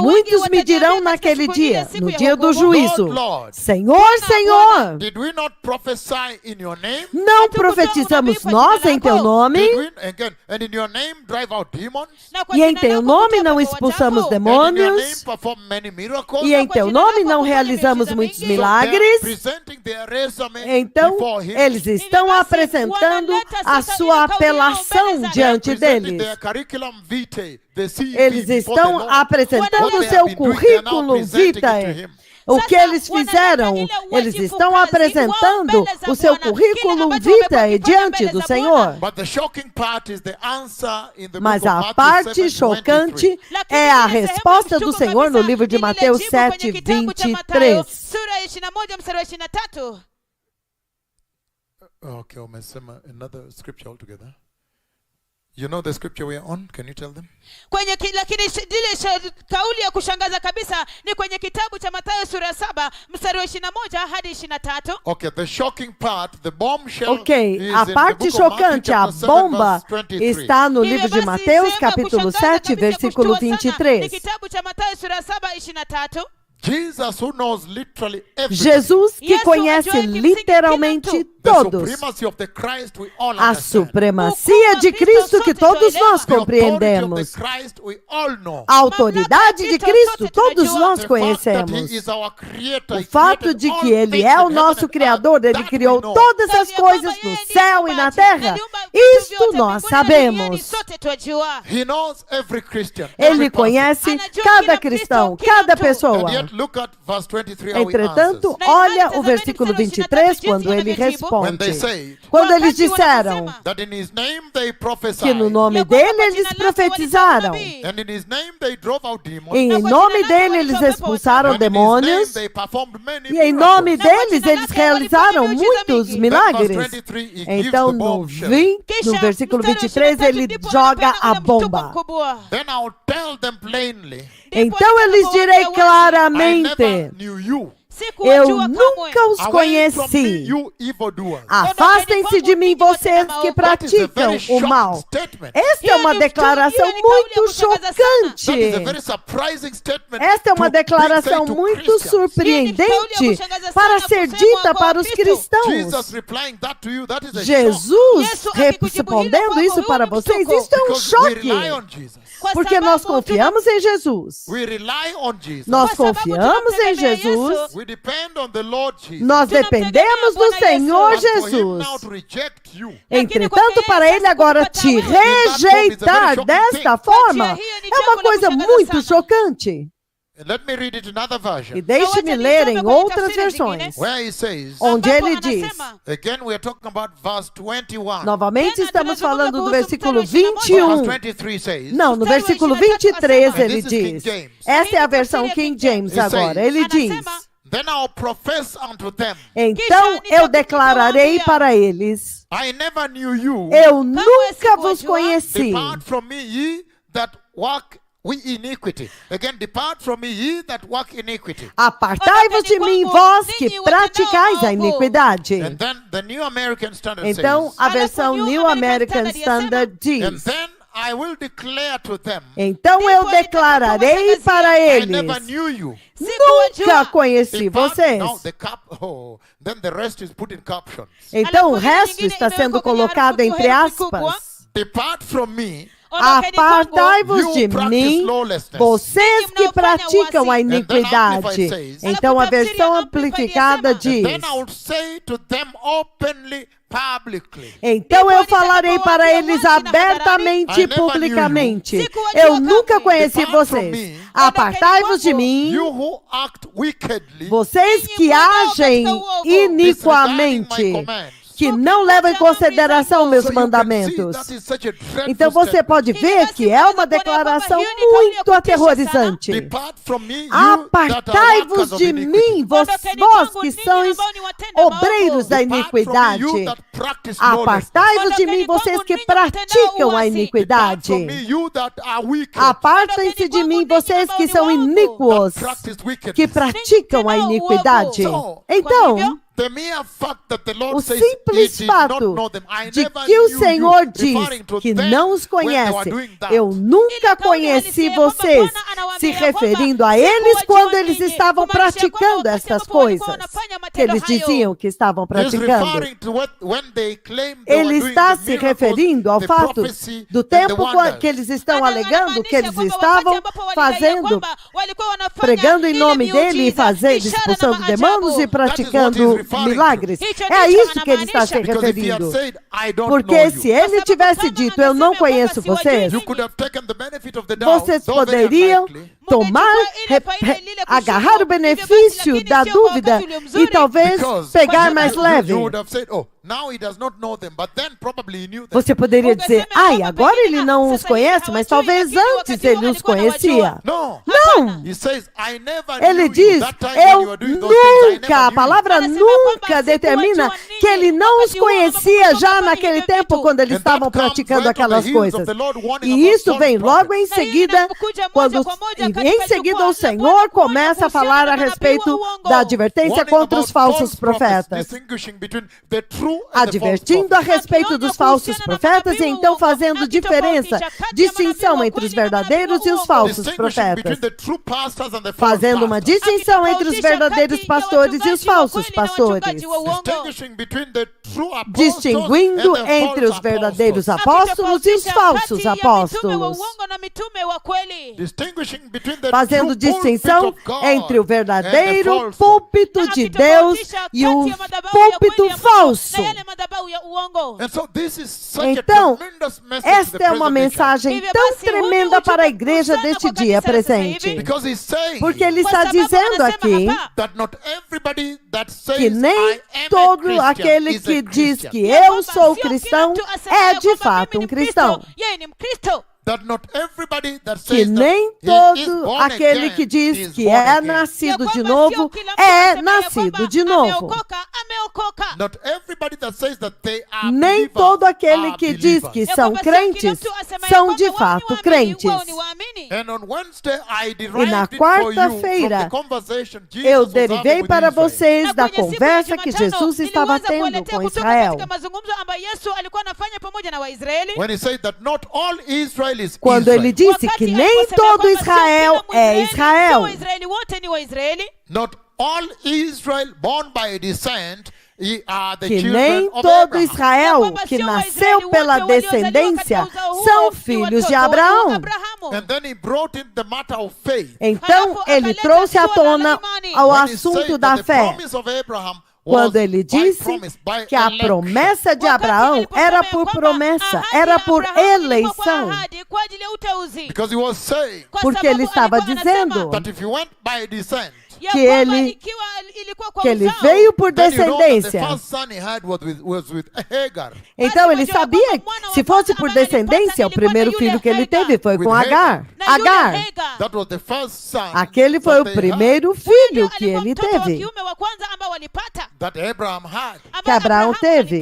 [SPEAKER 2] muitos me dirão naquele dia, no dia do juízo,
[SPEAKER 1] Lord,
[SPEAKER 2] Senhor, Senhor,
[SPEAKER 1] did we not prophesy in your name?
[SPEAKER 2] não profetizamos nós em teu nome?
[SPEAKER 1] Did we, again, and in your name drive out demons?
[SPEAKER 2] E em teu nome não expulsamos
[SPEAKER 1] And in your name
[SPEAKER 2] demônios?
[SPEAKER 1] perform many miracles?
[SPEAKER 2] E em teu nome não realizamos muitos
[SPEAKER 1] So they are
[SPEAKER 2] milagres?
[SPEAKER 1] presenting their resume
[SPEAKER 2] Então,
[SPEAKER 1] before him.
[SPEAKER 2] eles estão apresentando a sua apelação diante
[SPEAKER 1] Presenting
[SPEAKER 2] deles.
[SPEAKER 1] their curriculum vitae, the CV
[SPEAKER 2] Eles
[SPEAKER 1] before the
[SPEAKER 2] estão
[SPEAKER 1] Lord.
[SPEAKER 2] apresentando
[SPEAKER 1] What
[SPEAKER 2] o
[SPEAKER 1] they
[SPEAKER 2] seu
[SPEAKER 1] have been doing, they are now
[SPEAKER 2] currículo
[SPEAKER 1] presenting it to
[SPEAKER 2] vitae.
[SPEAKER 1] him.
[SPEAKER 2] O que eles fizeram, eles estão apresentando o seu currículo vitae diante do Senhor.
[SPEAKER 1] But the shocking part is the answer in the
[SPEAKER 2] Mas
[SPEAKER 1] book of
[SPEAKER 2] a
[SPEAKER 1] Matthew
[SPEAKER 2] parte
[SPEAKER 1] 7:23.
[SPEAKER 2] chocante é a resposta do Senhor no livro de Mateus 7:23.
[SPEAKER 1] Okay, umesema another scripture altogether. You know the scripture we are on? Can you tell them?
[SPEAKER 3] Lakini ile kauli ya kushangaza kabisa ni kwenye kitabu cha Mathayo sura 7 mstari wa 21 hadi 23.
[SPEAKER 1] Okay, the shocking part, the bombshell
[SPEAKER 2] Ok,
[SPEAKER 1] is
[SPEAKER 2] a
[SPEAKER 1] in the
[SPEAKER 2] parte
[SPEAKER 1] book of Matthew,
[SPEAKER 2] chocante, a
[SPEAKER 1] chapter 7,
[SPEAKER 2] bomba,
[SPEAKER 1] verse 23.
[SPEAKER 2] está no livro de Mateus, capítulo 7, versículo 23.
[SPEAKER 3] Ni kitabu cha Mathayo sura 7 23.
[SPEAKER 1] Jesus, who knows literally everything.
[SPEAKER 2] Jesus, que conhece literalmente
[SPEAKER 1] The
[SPEAKER 2] todos.
[SPEAKER 1] supremacy of the Christ we all
[SPEAKER 2] A
[SPEAKER 1] understand.
[SPEAKER 2] supremacia de Cristo que todos nós
[SPEAKER 1] The authority of
[SPEAKER 2] compreendemos.
[SPEAKER 1] the Christ we all know.
[SPEAKER 2] A autoridade de Cristo todos nós
[SPEAKER 1] The fact that
[SPEAKER 2] conhecemos.
[SPEAKER 1] he is our creator,
[SPEAKER 2] O
[SPEAKER 1] he
[SPEAKER 2] fato
[SPEAKER 1] created
[SPEAKER 2] de
[SPEAKER 1] all
[SPEAKER 2] que Ele
[SPEAKER 1] things
[SPEAKER 2] é
[SPEAKER 1] in
[SPEAKER 2] o
[SPEAKER 1] heaven
[SPEAKER 2] nosso
[SPEAKER 1] and
[SPEAKER 2] Criador,
[SPEAKER 1] earth,
[SPEAKER 2] Ele
[SPEAKER 1] that
[SPEAKER 2] criou
[SPEAKER 1] we know.
[SPEAKER 2] todas as coisas no céu e na terra. Isto nós sabemos.
[SPEAKER 1] He knows every Christian.
[SPEAKER 2] Ele
[SPEAKER 1] every person.
[SPEAKER 2] conhece cada cristão, cada pessoa.
[SPEAKER 1] And yet look at verse 23 how he
[SPEAKER 2] Entretanto,
[SPEAKER 1] answers.
[SPEAKER 2] olha o versículo 23, quando ele responde. ponte.
[SPEAKER 1] said
[SPEAKER 2] Quando eles
[SPEAKER 3] Wakati
[SPEAKER 2] disseram
[SPEAKER 3] wanaposema
[SPEAKER 1] that in his name they prophesied,
[SPEAKER 2] que no nome
[SPEAKER 3] ya kwamba
[SPEAKER 2] dele
[SPEAKER 3] kwa
[SPEAKER 2] eles
[SPEAKER 3] jina lake
[SPEAKER 2] profetizaram,
[SPEAKER 3] walitenda unabii.
[SPEAKER 1] and in his name they drove out demons,
[SPEAKER 2] em
[SPEAKER 3] Na kwa
[SPEAKER 2] nome
[SPEAKER 3] jina lake
[SPEAKER 2] dele eles
[SPEAKER 3] walitoa pepo
[SPEAKER 2] expulsaram
[SPEAKER 1] and in his name
[SPEAKER 2] demônios,
[SPEAKER 1] they performed many
[SPEAKER 2] e em nome
[SPEAKER 1] miracles.
[SPEAKER 2] deles
[SPEAKER 3] jina
[SPEAKER 2] eles
[SPEAKER 3] lake
[SPEAKER 2] realizaram
[SPEAKER 3] walifanya
[SPEAKER 2] muitos
[SPEAKER 3] miujiza mingi.
[SPEAKER 2] milagres.
[SPEAKER 1] Then verse 23, he gives
[SPEAKER 2] Então,
[SPEAKER 1] the
[SPEAKER 2] no
[SPEAKER 1] bombshell.
[SPEAKER 2] no versículo
[SPEAKER 3] Kisha,
[SPEAKER 2] 23,
[SPEAKER 3] mstari wa
[SPEAKER 2] ele
[SPEAKER 3] 23
[SPEAKER 2] joga
[SPEAKER 3] ndipo
[SPEAKER 2] a
[SPEAKER 3] anapeana ule mshtuko
[SPEAKER 2] bomba.
[SPEAKER 3] mkubwa.
[SPEAKER 1] Then I'll tell them plainly,
[SPEAKER 2] Então eu lhes direi
[SPEAKER 1] I
[SPEAKER 2] claramente,
[SPEAKER 1] never knew you.
[SPEAKER 3] Sikuwajua
[SPEAKER 2] eu
[SPEAKER 3] kamwe.
[SPEAKER 2] nunca os
[SPEAKER 1] Away from me,
[SPEAKER 2] conheci.
[SPEAKER 1] you evildoers.
[SPEAKER 2] Afastem-se de mim, vocês que
[SPEAKER 1] That is a
[SPEAKER 2] praticam
[SPEAKER 1] very
[SPEAKER 2] o
[SPEAKER 1] shocking
[SPEAKER 2] mal.
[SPEAKER 1] statement.
[SPEAKER 2] Esta é uma declaração muito
[SPEAKER 1] That is a
[SPEAKER 2] chocante.
[SPEAKER 1] very surprising statement.
[SPEAKER 2] Esta é uma
[SPEAKER 1] to be
[SPEAKER 2] declaração
[SPEAKER 1] said to
[SPEAKER 2] muito
[SPEAKER 1] Christians.
[SPEAKER 2] surpreendente para ser dita para os
[SPEAKER 1] Jesus
[SPEAKER 2] cristãos.
[SPEAKER 1] replying that to you, that is a shock.
[SPEAKER 2] Jesus respondendo isso para vocês, isso é um
[SPEAKER 1] Because we rely
[SPEAKER 2] choque.
[SPEAKER 1] on Jesus.
[SPEAKER 2] Porque nós confiamos em Jesus.
[SPEAKER 1] We rely on Jesus.
[SPEAKER 2] Nós
[SPEAKER 3] Kwa sababu
[SPEAKER 2] confiamos em
[SPEAKER 3] tunamtegemea
[SPEAKER 2] Jesus.
[SPEAKER 3] Yesu.
[SPEAKER 1] We depend on the Lord Jesus.
[SPEAKER 2] Nós dependemos do Senhor
[SPEAKER 1] And for him
[SPEAKER 2] Jesus.
[SPEAKER 1] now to reject you,
[SPEAKER 2] Entretanto, para ele agora te rejeitar desta forma, é uma coisa muito chocante.
[SPEAKER 1] and let me read it in another version,
[SPEAKER 2] E deixe-me ler em outras versões,
[SPEAKER 1] where he says,
[SPEAKER 2] onde
[SPEAKER 3] Ambapo
[SPEAKER 2] ele diz,
[SPEAKER 3] anasema,
[SPEAKER 1] again we are talking about verse 21.
[SPEAKER 2] novamente
[SPEAKER 3] Tena
[SPEAKER 2] estamos
[SPEAKER 3] tunazungumza
[SPEAKER 2] falando do
[SPEAKER 3] kuhusu
[SPEAKER 2] versículo
[SPEAKER 3] mstari wa
[SPEAKER 2] 21.
[SPEAKER 1] Verse 23 says,
[SPEAKER 2] Não, no
[SPEAKER 3] Mstari wa
[SPEAKER 2] versículo
[SPEAKER 3] 23
[SPEAKER 2] 23
[SPEAKER 1] And
[SPEAKER 2] ele
[SPEAKER 1] this is King
[SPEAKER 2] diz,
[SPEAKER 1] James.
[SPEAKER 2] esta é a versão King James
[SPEAKER 1] He says,
[SPEAKER 2] agora, ele diz,
[SPEAKER 3] Anasema,
[SPEAKER 1] Then I'll profess unto them,
[SPEAKER 2] então eu declararei para eles,
[SPEAKER 1] I never knew you.
[SPEAKER 2] eu nunca vos conheci.
[SPEAKER 1] Depart from me, ye that walk iniquity. Again, depart from me, ye that walk iniquity.
[SPEAKER 2] Apartai-vos de mim, vós que praticais a iniquidade.
[SPEAKER 1] And then the New American Standard
[SPEAKER 2] Então,
[SPEAKER 1] says,
[SPEAKER 2] a versão New American Standard
[SPEAKER 1] and
[SPEAKER 2] diz,
[SPEAKER 1] then I will declare to them,
[SPEAKER 2] então eu declararei para
[SPEAKER 1] I never
[SPEAKER 2] eles,
[SPEAKER 1] knew you.
[SPEAKER 2] nunca conheci
[SPEAKER 1] Depart-
[SPEAKER 2] vocês.
[SPEAKER 1] Now the then the rest is put in captions.
[SPEAKER 2] Então o resto está sendo colocado entre aspas.
[SPEAKER 1] Depart from me,
[SPEAKER 2] Apartai-vos de
[SPEAKER 1] you practice
[SPEAKER 2] mim,
[SPEAKER 1] lawlessness.
[SPEAKER 2] vocês que praticam a iniquidade. Então a versão amplificada
[SPEAKER 1] And
[SPEAKER 2] diz,
[SPEAKER 1] then I will say to them openly, publicly.
[SPEAKER 2] então eu falarei para eles abertamente e publicamente. Eu nunca conheci vocês. Apartai-vos de mim,
[SPEAKER 1] You who act wickedly,
[SPEAKER 2] vocês que agem
[SPEAKER 1] disregarding my
[SPEAKER 2] iniquamente,
[SPEAKER 1] commands.
[SPEAKER 2] que não levam em consideração meus
[SPEAKER 1] So you can see
[SPEAKER 2] mandamentos.
[SPEAKER 1] that is such a dreadful
[SPEAKER 2] Então você
[SPEAKER 1] statement.
[SPEAKER 2] pode ver que é uma declaração muito aterrorizante.
[SPEAKER 1] Depart from me, you that are workers
[SPEAKER 2] Apartai-vos
[SPEAKER 1] of
[SPEAKER 2] de
[SPEAKER 1] iniquity.
[SPEAKER 2] mim, vós que sois obreiros da
[SPEAKER 1] Depart from me,
[SPEAKER 2] iniquidade.
[SPEAKER 1] you that practice lawlessness.
[SPEAKER 2] Apartai-vos de mim, vocês que praticam a
[SPEAKER 1] Depart
[SPEAKER 2] iniquidade.
[SPEAKER 1] from me, you that are wicked.
[SPEAKER 2] Apartem-se de mim, vocês que são iníquos,
[SPEAKER 1] Practice wickedness.
[SPEAKER 2] que praticam a iniquidade. Então,
[SPEAKER 1] The mere fact that the Lord
[SPEAKER 2] o
[SPEAKER 1] says
[SPEAKER 2] simples
[SPEAKER 1] he did not
[SPEAKER 2] fato
[SPEAKER 1] know them. I
[SPEAKER 2] de
[SPEAKER 1] never
[SPEAKER 2] que o
[SPEAKER 1] knew
[SPEAKER 2] Senhor
[SPEAKER 1] you,
[SPEAKER 2] diz
[SPEAKER 1] referring to
[SPEAKER 2] que
[SPEAKER 1] them
[SPEAKER 2] não os
[SPEAKER 1] when they were
[SPEAKER 2] conhece,
[SPEAKER 1] doing that.
[SPEAKER 2] eu nunca conheci vocês, se referindo a eles quando eles estavam praticando estas coisas, que eles diziam que estavam
[SPEAKER 1] He's
[SPEAKER 2] praticando.
[SPEAKER 1] referring to when they claim they were
[SPEAKER 2] Ele
[SPEAKER 1] doing
[SPEAKER 2] está
[SPEAKER 1] the
[SPEAKER 2] se
[SPEAKER 1] miracles,
[SPEAKER 2] referindo ao
[SPEAKER 1] the
[SPEAKER 2] fato
[SPEAKER 1] prophecy,
[SPEAKER 2] do
[SPEAKER 1] and the
[SPEAKER 2] tempo
[SPEAKER 1] wonders.
[SPEAKER 2] que eles estão alegando que eles estavam fazendo, pregando em nome dele e fazendo, expulsando demônios e praticando milagres. É a isso que ele está se
[SPEAKER 1] Because if he had
[SPEAKER 2] referindo.
[SPEAKER 1] said, I don't know
[SPEAKER 2] Porque
[SPEAKER 1] you,
[SPEAKER 2] se ele tivesse dito, eu não conheço vocês,
[SPEAKER 1] you could have taken the benefit of the doubt,
[SPEAKER 2] vocês
[SPEAKER 1] though very
[SPEAKER 2] poderiam
[SPEAKER 1] unlikely.
[SPEAKER 2] tomar, agarrar o benefício da dúvida e talvez
[SPEAKER 1] Because
[SPEAKER 2] pegar mais leve.
[SPEAKER 1] you would have said, oh, now he does not know them, but then probably he knew them.
[SPEAKER 2] Você poderia dizer, ai, agora ele não os conhece, mas talvez antes ele os conhecia.
[SPEAKER 1] No.
[SPEAKER 2] Não!
[SPEAKER 1] He says, I never
[SPEAKER 2] Ele
[SPEAKER 1] knew you.
[SPEAKER 2] diz,
[SPEAKER 1] That time when you
[SPEAKER 2] eu
[SPEAKER 1] were doing those things, I
[SPEAKER 2] nunca,
[SPEAKER 1] never
[SPEAKER 2] a
[SPEAKER 1] knew
[SPEAKER 2] palavra nunca determina que ele não os conhecia já naquele tempo quando eles estavam praticando aquelas coisas. E isso vem logo em seguida, quando em seguida o Senhor começa a falar a respeito da advertência contra os falsos profetas, advertindo a respeito dos falsos profetas e então fazendo diferença, distinção entre os verdadeiros e os falsos profetas, fazendo uma distinção entre os verdadeiros pastores e os falsos pastores, distinguindo entre os verdadeiros apóstolos e os falsos apóstolos, fazendo distinção entre o verdadeiro púlpito de Deus e o púlpito falso.
[SPEAKER 3] yale madhabahu ya uongo.
[SPEAKER 1] And so this is such
[SPEAKER 2] Então,
[SPEAKER 1] a tremendous message to
[SPEAKER 2] esta
[SPEAKER 1] the
[SPEAKER 2] é uma
[SPEAKER 1] present day
[SPEAKER 2] mensagem
[SPEAKER 3] Hivyo
[SPEAKER 2] tão
[SPEAKER 3] basi, huu ni
[SPEAKER 2] tremenda para a
[SPEAKER 3] ujumbe
[SPEAKER 2] igreja
[SPEAKER 3] sana
[SPEAKER 2] deste
[SPEAKER 3] kwa
[SPEAKER 2] dia
[SPEAKER 3] kanisa sasa
[SPEAKER 2] presente.
[SPEAKER 3] hivi.
[SPEAKER 1] because he's saying
[SPEAKER 2] Porque ele
[SPEAKER 3] Kwa
[SPEAKER 2] está
[SPEAKER 3] sababu
[SPEAKER 2] dizendo
[SPEAKER 3] anasema
[SPEAKER 2] aqui
[SPEAKER 3] hapa,
[SPEAKER 1] that not everybody that says
[SPEAKER 2] que
[SPEAKER 1] I
[SPEAKER 2] nem
[SPEAKER 1] am a
[SPEAKER 2] todo
[SPEAKER 1] Christian
[SPEAKER 2] aquele
[SPEAKER 1] is a
[SPEAKER 2] que diz
[SPEAKER 1] Christian.
[SPEAKER 2] que
[SPEAKER 3] ya
[SPEAKER 2] eu
[SPEAKER 3] kwamba
[SPEAKER 2] sou
[SPEAKER 3] sio kila
[SPEAKER 2] cristão
[SPEAKER 3] mtu asemaye
[SPEAKER 2] é de
[SPEAKER 3] kwamba
[SPEAKER 2] fato
[SPEAKER 3] mimi
[SPEAKER 2] um
[SPEAKER 3] ni
[SPEAKER 2] cristão.
[SPEAKER 3] Mkristo, yeye ni Mkristo.
[SPEAKER 1] That not everybody that
[SPEAKER 2] Que
[SPEAKER 1] says that
[SPEAKER 2] nem
[SPEAKER 1] he is
[SPEAKER 2] todo
[SPEAKER 1] born
[SPEAKER 2] aquele
[SPEAKER 1] again
[SPEAKER 2] que diz
[SPEAKER 1] is
[SPEAKER 2] que
[SPEAKER 1] born
[SPEAKER 2] é
[SPEAKER 1] again.
[SPEAKER 3] Ya
[SPEAKER 2] nascido
[SPEAKER 3] kwamba
[SPEAKER 2] de
[SPEAKER 3] sio
[SPEAKER 2] novo
[SPEAKER 3] kila mtu
[SPEAKER 2] é
[SPEAKER 3] asemaye
[SPEAKER 2] nascido
[SPEAKER 3] kwamba
[SPEAKER 2] de novo.
[SPEAKER 3] ameokoka.
[SPEAKER 1] Not everybody that says that they are
[SPEAKER 2] Nem
[SPEAKER 1] believers
[SPEAKER 2] todo aquele
[SPEAKER 1] are
[SPEAKER 2] que diz
[SPEAKER 1] believers.
[SPEAKER 2] que
[SPEAKER 3] Ya
[SPEAKER 2] são
[SPEAKER 3] kwamba sio kila
[SPEAKER 2] crentes
[SPEAKER 3] mtu asemaye
[SPEAKER 2] são
[SPEAKER 3] kwamba
[SPEAKER 2] de
[SPEAKER 3] wao ni
[SPEAKER 2] fato
[SPEAKER 3] waamini,
[SPEAKER 2] crentes.
[SPEAKER 3] wao ni waamini.
[SPEAKER 1] And on Wednesday, I
[SPEAKER 2] E
[SPEAKER 1] derived
[SPEAKER 2] na
[SPEAKER 1] it for you from
[SPEAKER 2] quarta-feira,
[SPEAKER 1] the conversation Jesus
[SPEAKER 2] eu
[SPEAKER 1] was having
[SPEAKER 2] derivei
[SPEAKER 1] with
[SPEAKER 2] para
[SPEAKER 1] Israel.
[SPEAKER 2] vocês
[SPEAKER 3] Na
[SPEAKER 2] da
[SPEAKER 3] kwenye siku ya
[SPEAKER 2] conversa que
[SPEAKER 3] Jumatano,
[SPEAKER 2] Jesus estava
[SPEAKER 3] niliweza
[SPEAKER 2] tendo
[SPEAKER 3] kuwaletea
[SPEAKER 2] com
[SPEAKER 3] kutoka
[SPEAKER 2] Israel.
[SPEAKER 3] katika mazungumzo ambayo Yesu alikuwa anafanya pamoja na Waisraeli.
[SPEAKER 1] When he said that not all Israel is
[SPEAKER 2] Quando
[SPEAKER 1] Israel.
[SPEAKER 2] ele disse que nem todo Israel é Israel.
[SPEAKER 3] Waisraeli wote ni Waisraeli.
[SPEAKER 1] Not all Israel born by descent are the
[SPEAKER 2] Que
[SPEAKER 1] children
[SPEAKER 2] nem
[SPEAKER 1] of
[SPEAKER 2] todo
[SPEAKER 1] Abraham.
[SPEAKER 2] Israel que nasceu pela descendência são filhos de Abraão.
[SPEAKER 1] And then he brought in the matter of faith.
[SPEAKER 2] Então, ele trouxe à tona ao
[SPEAKER 1] When he
[SPEAKER 2] assunto
[SPEAKER 1] said
[SPEAKER 2] da
[SPEAKER 1] that the
[SPEAKER 2] fé.
[SPEAKER 1] promise of Abraham
[SPEAKER 2] Quando
[SPEAKER 1] was
[SPEAKER 2] ele
[SPEAKER 1] by
[SPEAKER 2] disse
[SPEAKER 1] promise, by
[SPEAKER 2] que a
[SPEAKER 1] election.
[SPEAKER 2] promessa de Abraão era por promessa, era por eleição.
[SPEAKER 1] Because he was saying
[SPEAKER 2] Porque ele estava dizendo
[SPEAKER 1] that if you went by descent,
[SPEAKER 2] que ele veio por
[SPEAKER 1] then you know that the
[SPEAKER 2] descendência.
[SPEAKER 1] first son he had was with Hagar.
[SPEAKER 2] Então ele sabia que se fosse por descendência, o primeiro filho que ele teve foi com Agar.
[SPEAKER 1] That was the first son
[SPEAKER 2] Aquele foi o
[SPEAKER 1] that they
[SPEAKER 2] primeiro filho que ele teve,
[SPEAKER 1] that Abraham had.
[SPEAKER 2] que Abraão teve.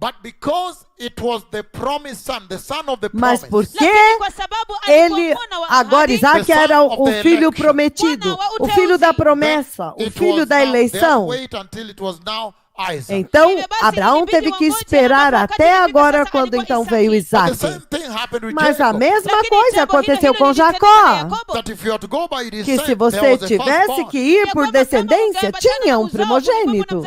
[SPEAKER 1] But because it was the promised son, the son of the
[SPEAKER 2] Mas
[SPEAKER 1] promise,
[SPEAKER 2] porque ele, agora Isaac era o filho prometido, o filho da promessa, o
[SPEAKER 1] it
[SPEAKER 2] filho
[SPEAKER 1] was
[SPEAKER 2] da
[SPEAKER 1] now, they
[SPEAKER 2] eleição.
[SPEAKER 1] wait until it was now Isaac.
[SPEAKER 2] Então, Abraão teve que esperar até agora, quando então veio
[SPEAKER 1] But the
[SPEAKER 2] Isaac.
[SPEAKER 1] same thing happened with
[SPEAKER 2] Mas a
[SPEAKER 1] Jacob.
[SPEAKER 2] mesma coisa aconteceu com Jacó.
[SPEAKER 1] That if you are to go by
[SPEAKER 2] Que
[SPEAKER 1] descent,
[SPEAKER 2] se você
[SPEAKER 1] there was a
[SPEAKER 2] tivesse
[SPEAKER 1] firstborn.
[SPEAKER 2] que ir por descendência, tinha um primogênito.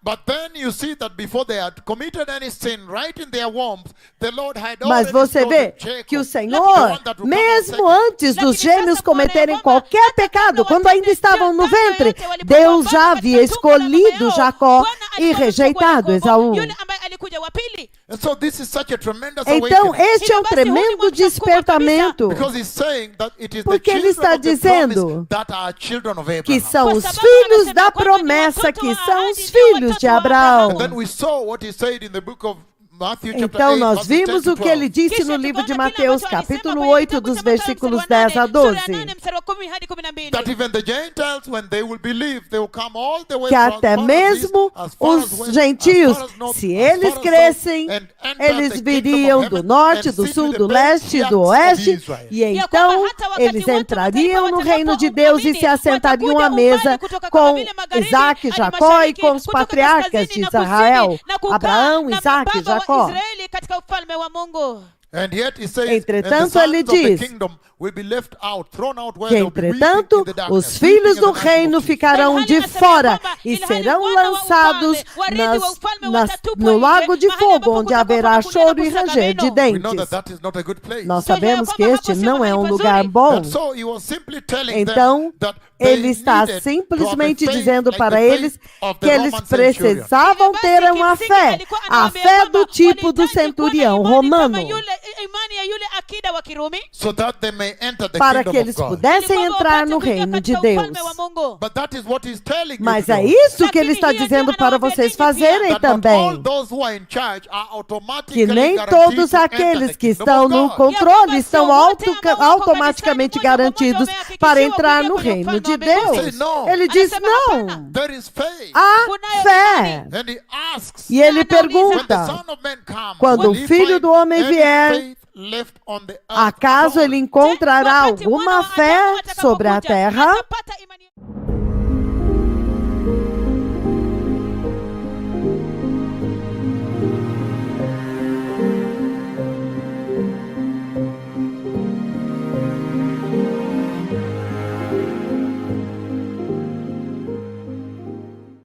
[SPEAKER 1] But then you see that before they had committed any sin, right in their wombs, the Lord had
[SPEAKER 2] Mas
[SPEAKER 1] already
[SPEAKER 2] você vê
[SPEAKER 1] chosen Jacob,
[SPEAKER 2] que o
[SPEAKER 1] the
[SPEAKER 2] Senhor,
[SPEAKER 1] one that would come
[SPEAKER 2] mesmo
[SPEAKER 1] out second.
[SPEAKER 2] antes dos gêmeos cometerem qualquer pecado, quando ainda estavam no ventre, Deus já havia escolhido Jacó e rejeitado Esaú.
[SPEAKER 1] And so this is such a tremendous
[SPEAKER 2] Então,
[SPEAKER 1] awakening.
[SPEAKER 2] este é um tremendo despertamento,
[SPEAKER 1] Because he's saying that it is the
[SPEAKER 2] porque ele está
[SPEAKER 1] children of the
[SPEAKER 2] dizendo
[SPEAKER 1] promise that are children of Abraham.
[SPEAKER 2] que são os filhos da promessa, que são os filhos de Abraão.
[SPEAKER 1] And then we saw what he said in the book of Matthew, chapter
[SPEAKER 2] Então
[SPEAKER 1] 8,
[SPEAKER 2] nós
[SPEAKER 1] verses 10
[SPEAKER 2] vimos
[SPEAKER 1] to
[SPEAKER 2] o que ele
[SPEAKER 1] 12.
[SPEAKER 2] disse no livro de Mateus, capítulo 8, dos versículos 10 a 12.
[SPEAKER 1] That even the Gentiles, when they will believe, they will come all the way
[SPEAKER 2] Que
[SPEAKER 1] from
[SPEAKER 2] até
[SPEAKER 1] as far
[SPEAKER 2] mesmo
[SPEAKER 1] as east, as far as
[SPEAKER 2] os
[SPEAKER 1] west,
[SPEAKER 2] gentios,
[SPEAKER 1] as far as north,
[SPEAKER 2] se
[SPEAKER 1] as
[SPEAKER 2] eles
[SPEAKER 1] far as
[SPEAKER 2] crescem,
[SPEAKER 1] south, and enter
[SPEAKER 2] eles
[SPEAKER 1] the kingdom
[SPEAKER 2] viriam
[SPEAKER 1] of
[SPEAKER 2] do
[SPEAKER 1] heaven
[SPEAKER 2] norte,
[SPEAKER 1] and
[SPEAKER 2] do
[SPEAKER 1] sit
[SPEAKER 2] sul,
[SPEAKER 1] with the
[SPEAKER 2] do leste,
[SPEAKER 1] patriarchs
[SPEAKER 2] do
[SPEAKER 1] of
[SPEAKER 2] oeste,
[SPEAKER 1] Israel.
[SPEAKER 2] e então eles entrariam no reino de Deus e se assentariam à mesa com Isaac, Jacó e com os patriarcas de Israel, Abraão, Isaac e Jacó.
[SPEAKER 1] And yet he says,
[SPEAKER 2] Entretanto,
[SPEAKER 1] and the
[SPEAKER 2] ele
[SPEAKER 1] sons of the
[SPEAKER 2] diz
[SPEAKER 1] kingdom will be left out, thrown out where
[SPEAKER 2] que,
[SPEAKER 1] they will be weeping
[SPEAKER 2] entretanto,
[SPEAKER 1] in the darkness,
[SPEAKER 2] os filhos
[SPEAKER 1] weeping
[SPEAKER 2] do
[SPEAKER 1] and gnashing of
[SPEAKER 2] reino
[SPEAKER 1] teeth.
[SPEAKER 2] ficarão de fora e serão lançados no lago de fogo, onde haverá choro e ranger de
[SPEAKER 1] We know
[SPEAKER 2] dentes.
[SPEAKER 1] that that is not a good place.
[SPEAKER 2] Nós sabemos que este não é um lugar bom.
[SPEAKER 1] And so he was simply telling
[SPEAKER 2] Então,
[SPEAKER 1] them that they
[SPEAKER 2] ele está
[SPEAKER 1] needed
[SPEAKER 2] simplesmente
[SPEAKER 1] to have a faith
[SPEAKER 2] dizendo
[SPEAKER 1] like
[SPEAKER 2] para
[SPEAKER 1] the faith
[SPEAKER 2] eles
[SPEAKER 1] of
[SPEAKER 2] que
[SPEAKER 1] the
[SPEAKER 2] eles
[SPEAKER 1] Roman centurion.
[SPEAKER 2] precisavam ter uma fé, a fé do tipo do centurião romano,
[SPEAKER 1] So that they may enter the
[SPEAKER 2] para
[SPEAKER 1] kingdom
[SPEAKER 2] que eles
[SPEAKER 1] of God.
[SPEAKER 2] pudessem entrar no reino de Deus.
[SPEAKER 1] But that is what he's telling you
[SPEAKER 2] Mas
[SPEAKER 1] to
[SPEAKER 2] é
[SPEAKER 1] do.
[SPEAKER 2] isso que ele está dizendo para vocês fazerem
[SPEAKER 1] That not all
[SPEAKER 2] também.
[SPEAKER 1] those who are in charge are automatically
[SPEAKER 2] Que nem
[SPEAKER 1] guaranteed
[SPEAKER 2] todos
[SPEAKER 1] to enter
[SPEAKER 2] aqueles
[SPEAKER 1] the
[SPEAKER 2] que
[SPEAKER 1] kingdom
[SPEAKER 2] estão
[SPEAKER 1] of
[SPEAKER 2] no
[SPEAKER 1] God.
[SPEAKER 2] controle estão automaticamente garantidos para entrar no reino de Deus. Ele diz não,
[SPEAKER 1] There is faith.
[SPEAKER 2] há fé.
[SPEAKER 1] And he asks,
[SPEAKER 2] E ele
[SPEAKER 1] when the
[SPEAKER 2] pergunta,
[SPEAKER 1] Son of Man comes,
[SPEAKER 2] quando
[SPEAKER 1] will
[SPEAKER 2] o
[SPEAKER 1] he
[SPEAKER 2] Filho
[SPEAKER 1] find
[SPEAKER 2] do Homem
[SPEAKER 1] any
[SPEAKER 2] vier,
[SPEAKER 1] faith left on the earth
[SPEAKER 2] acaso
[SPEAKER 1] at all?
[SPEAKER 2] ele encontrará alguma fé sobre a terra?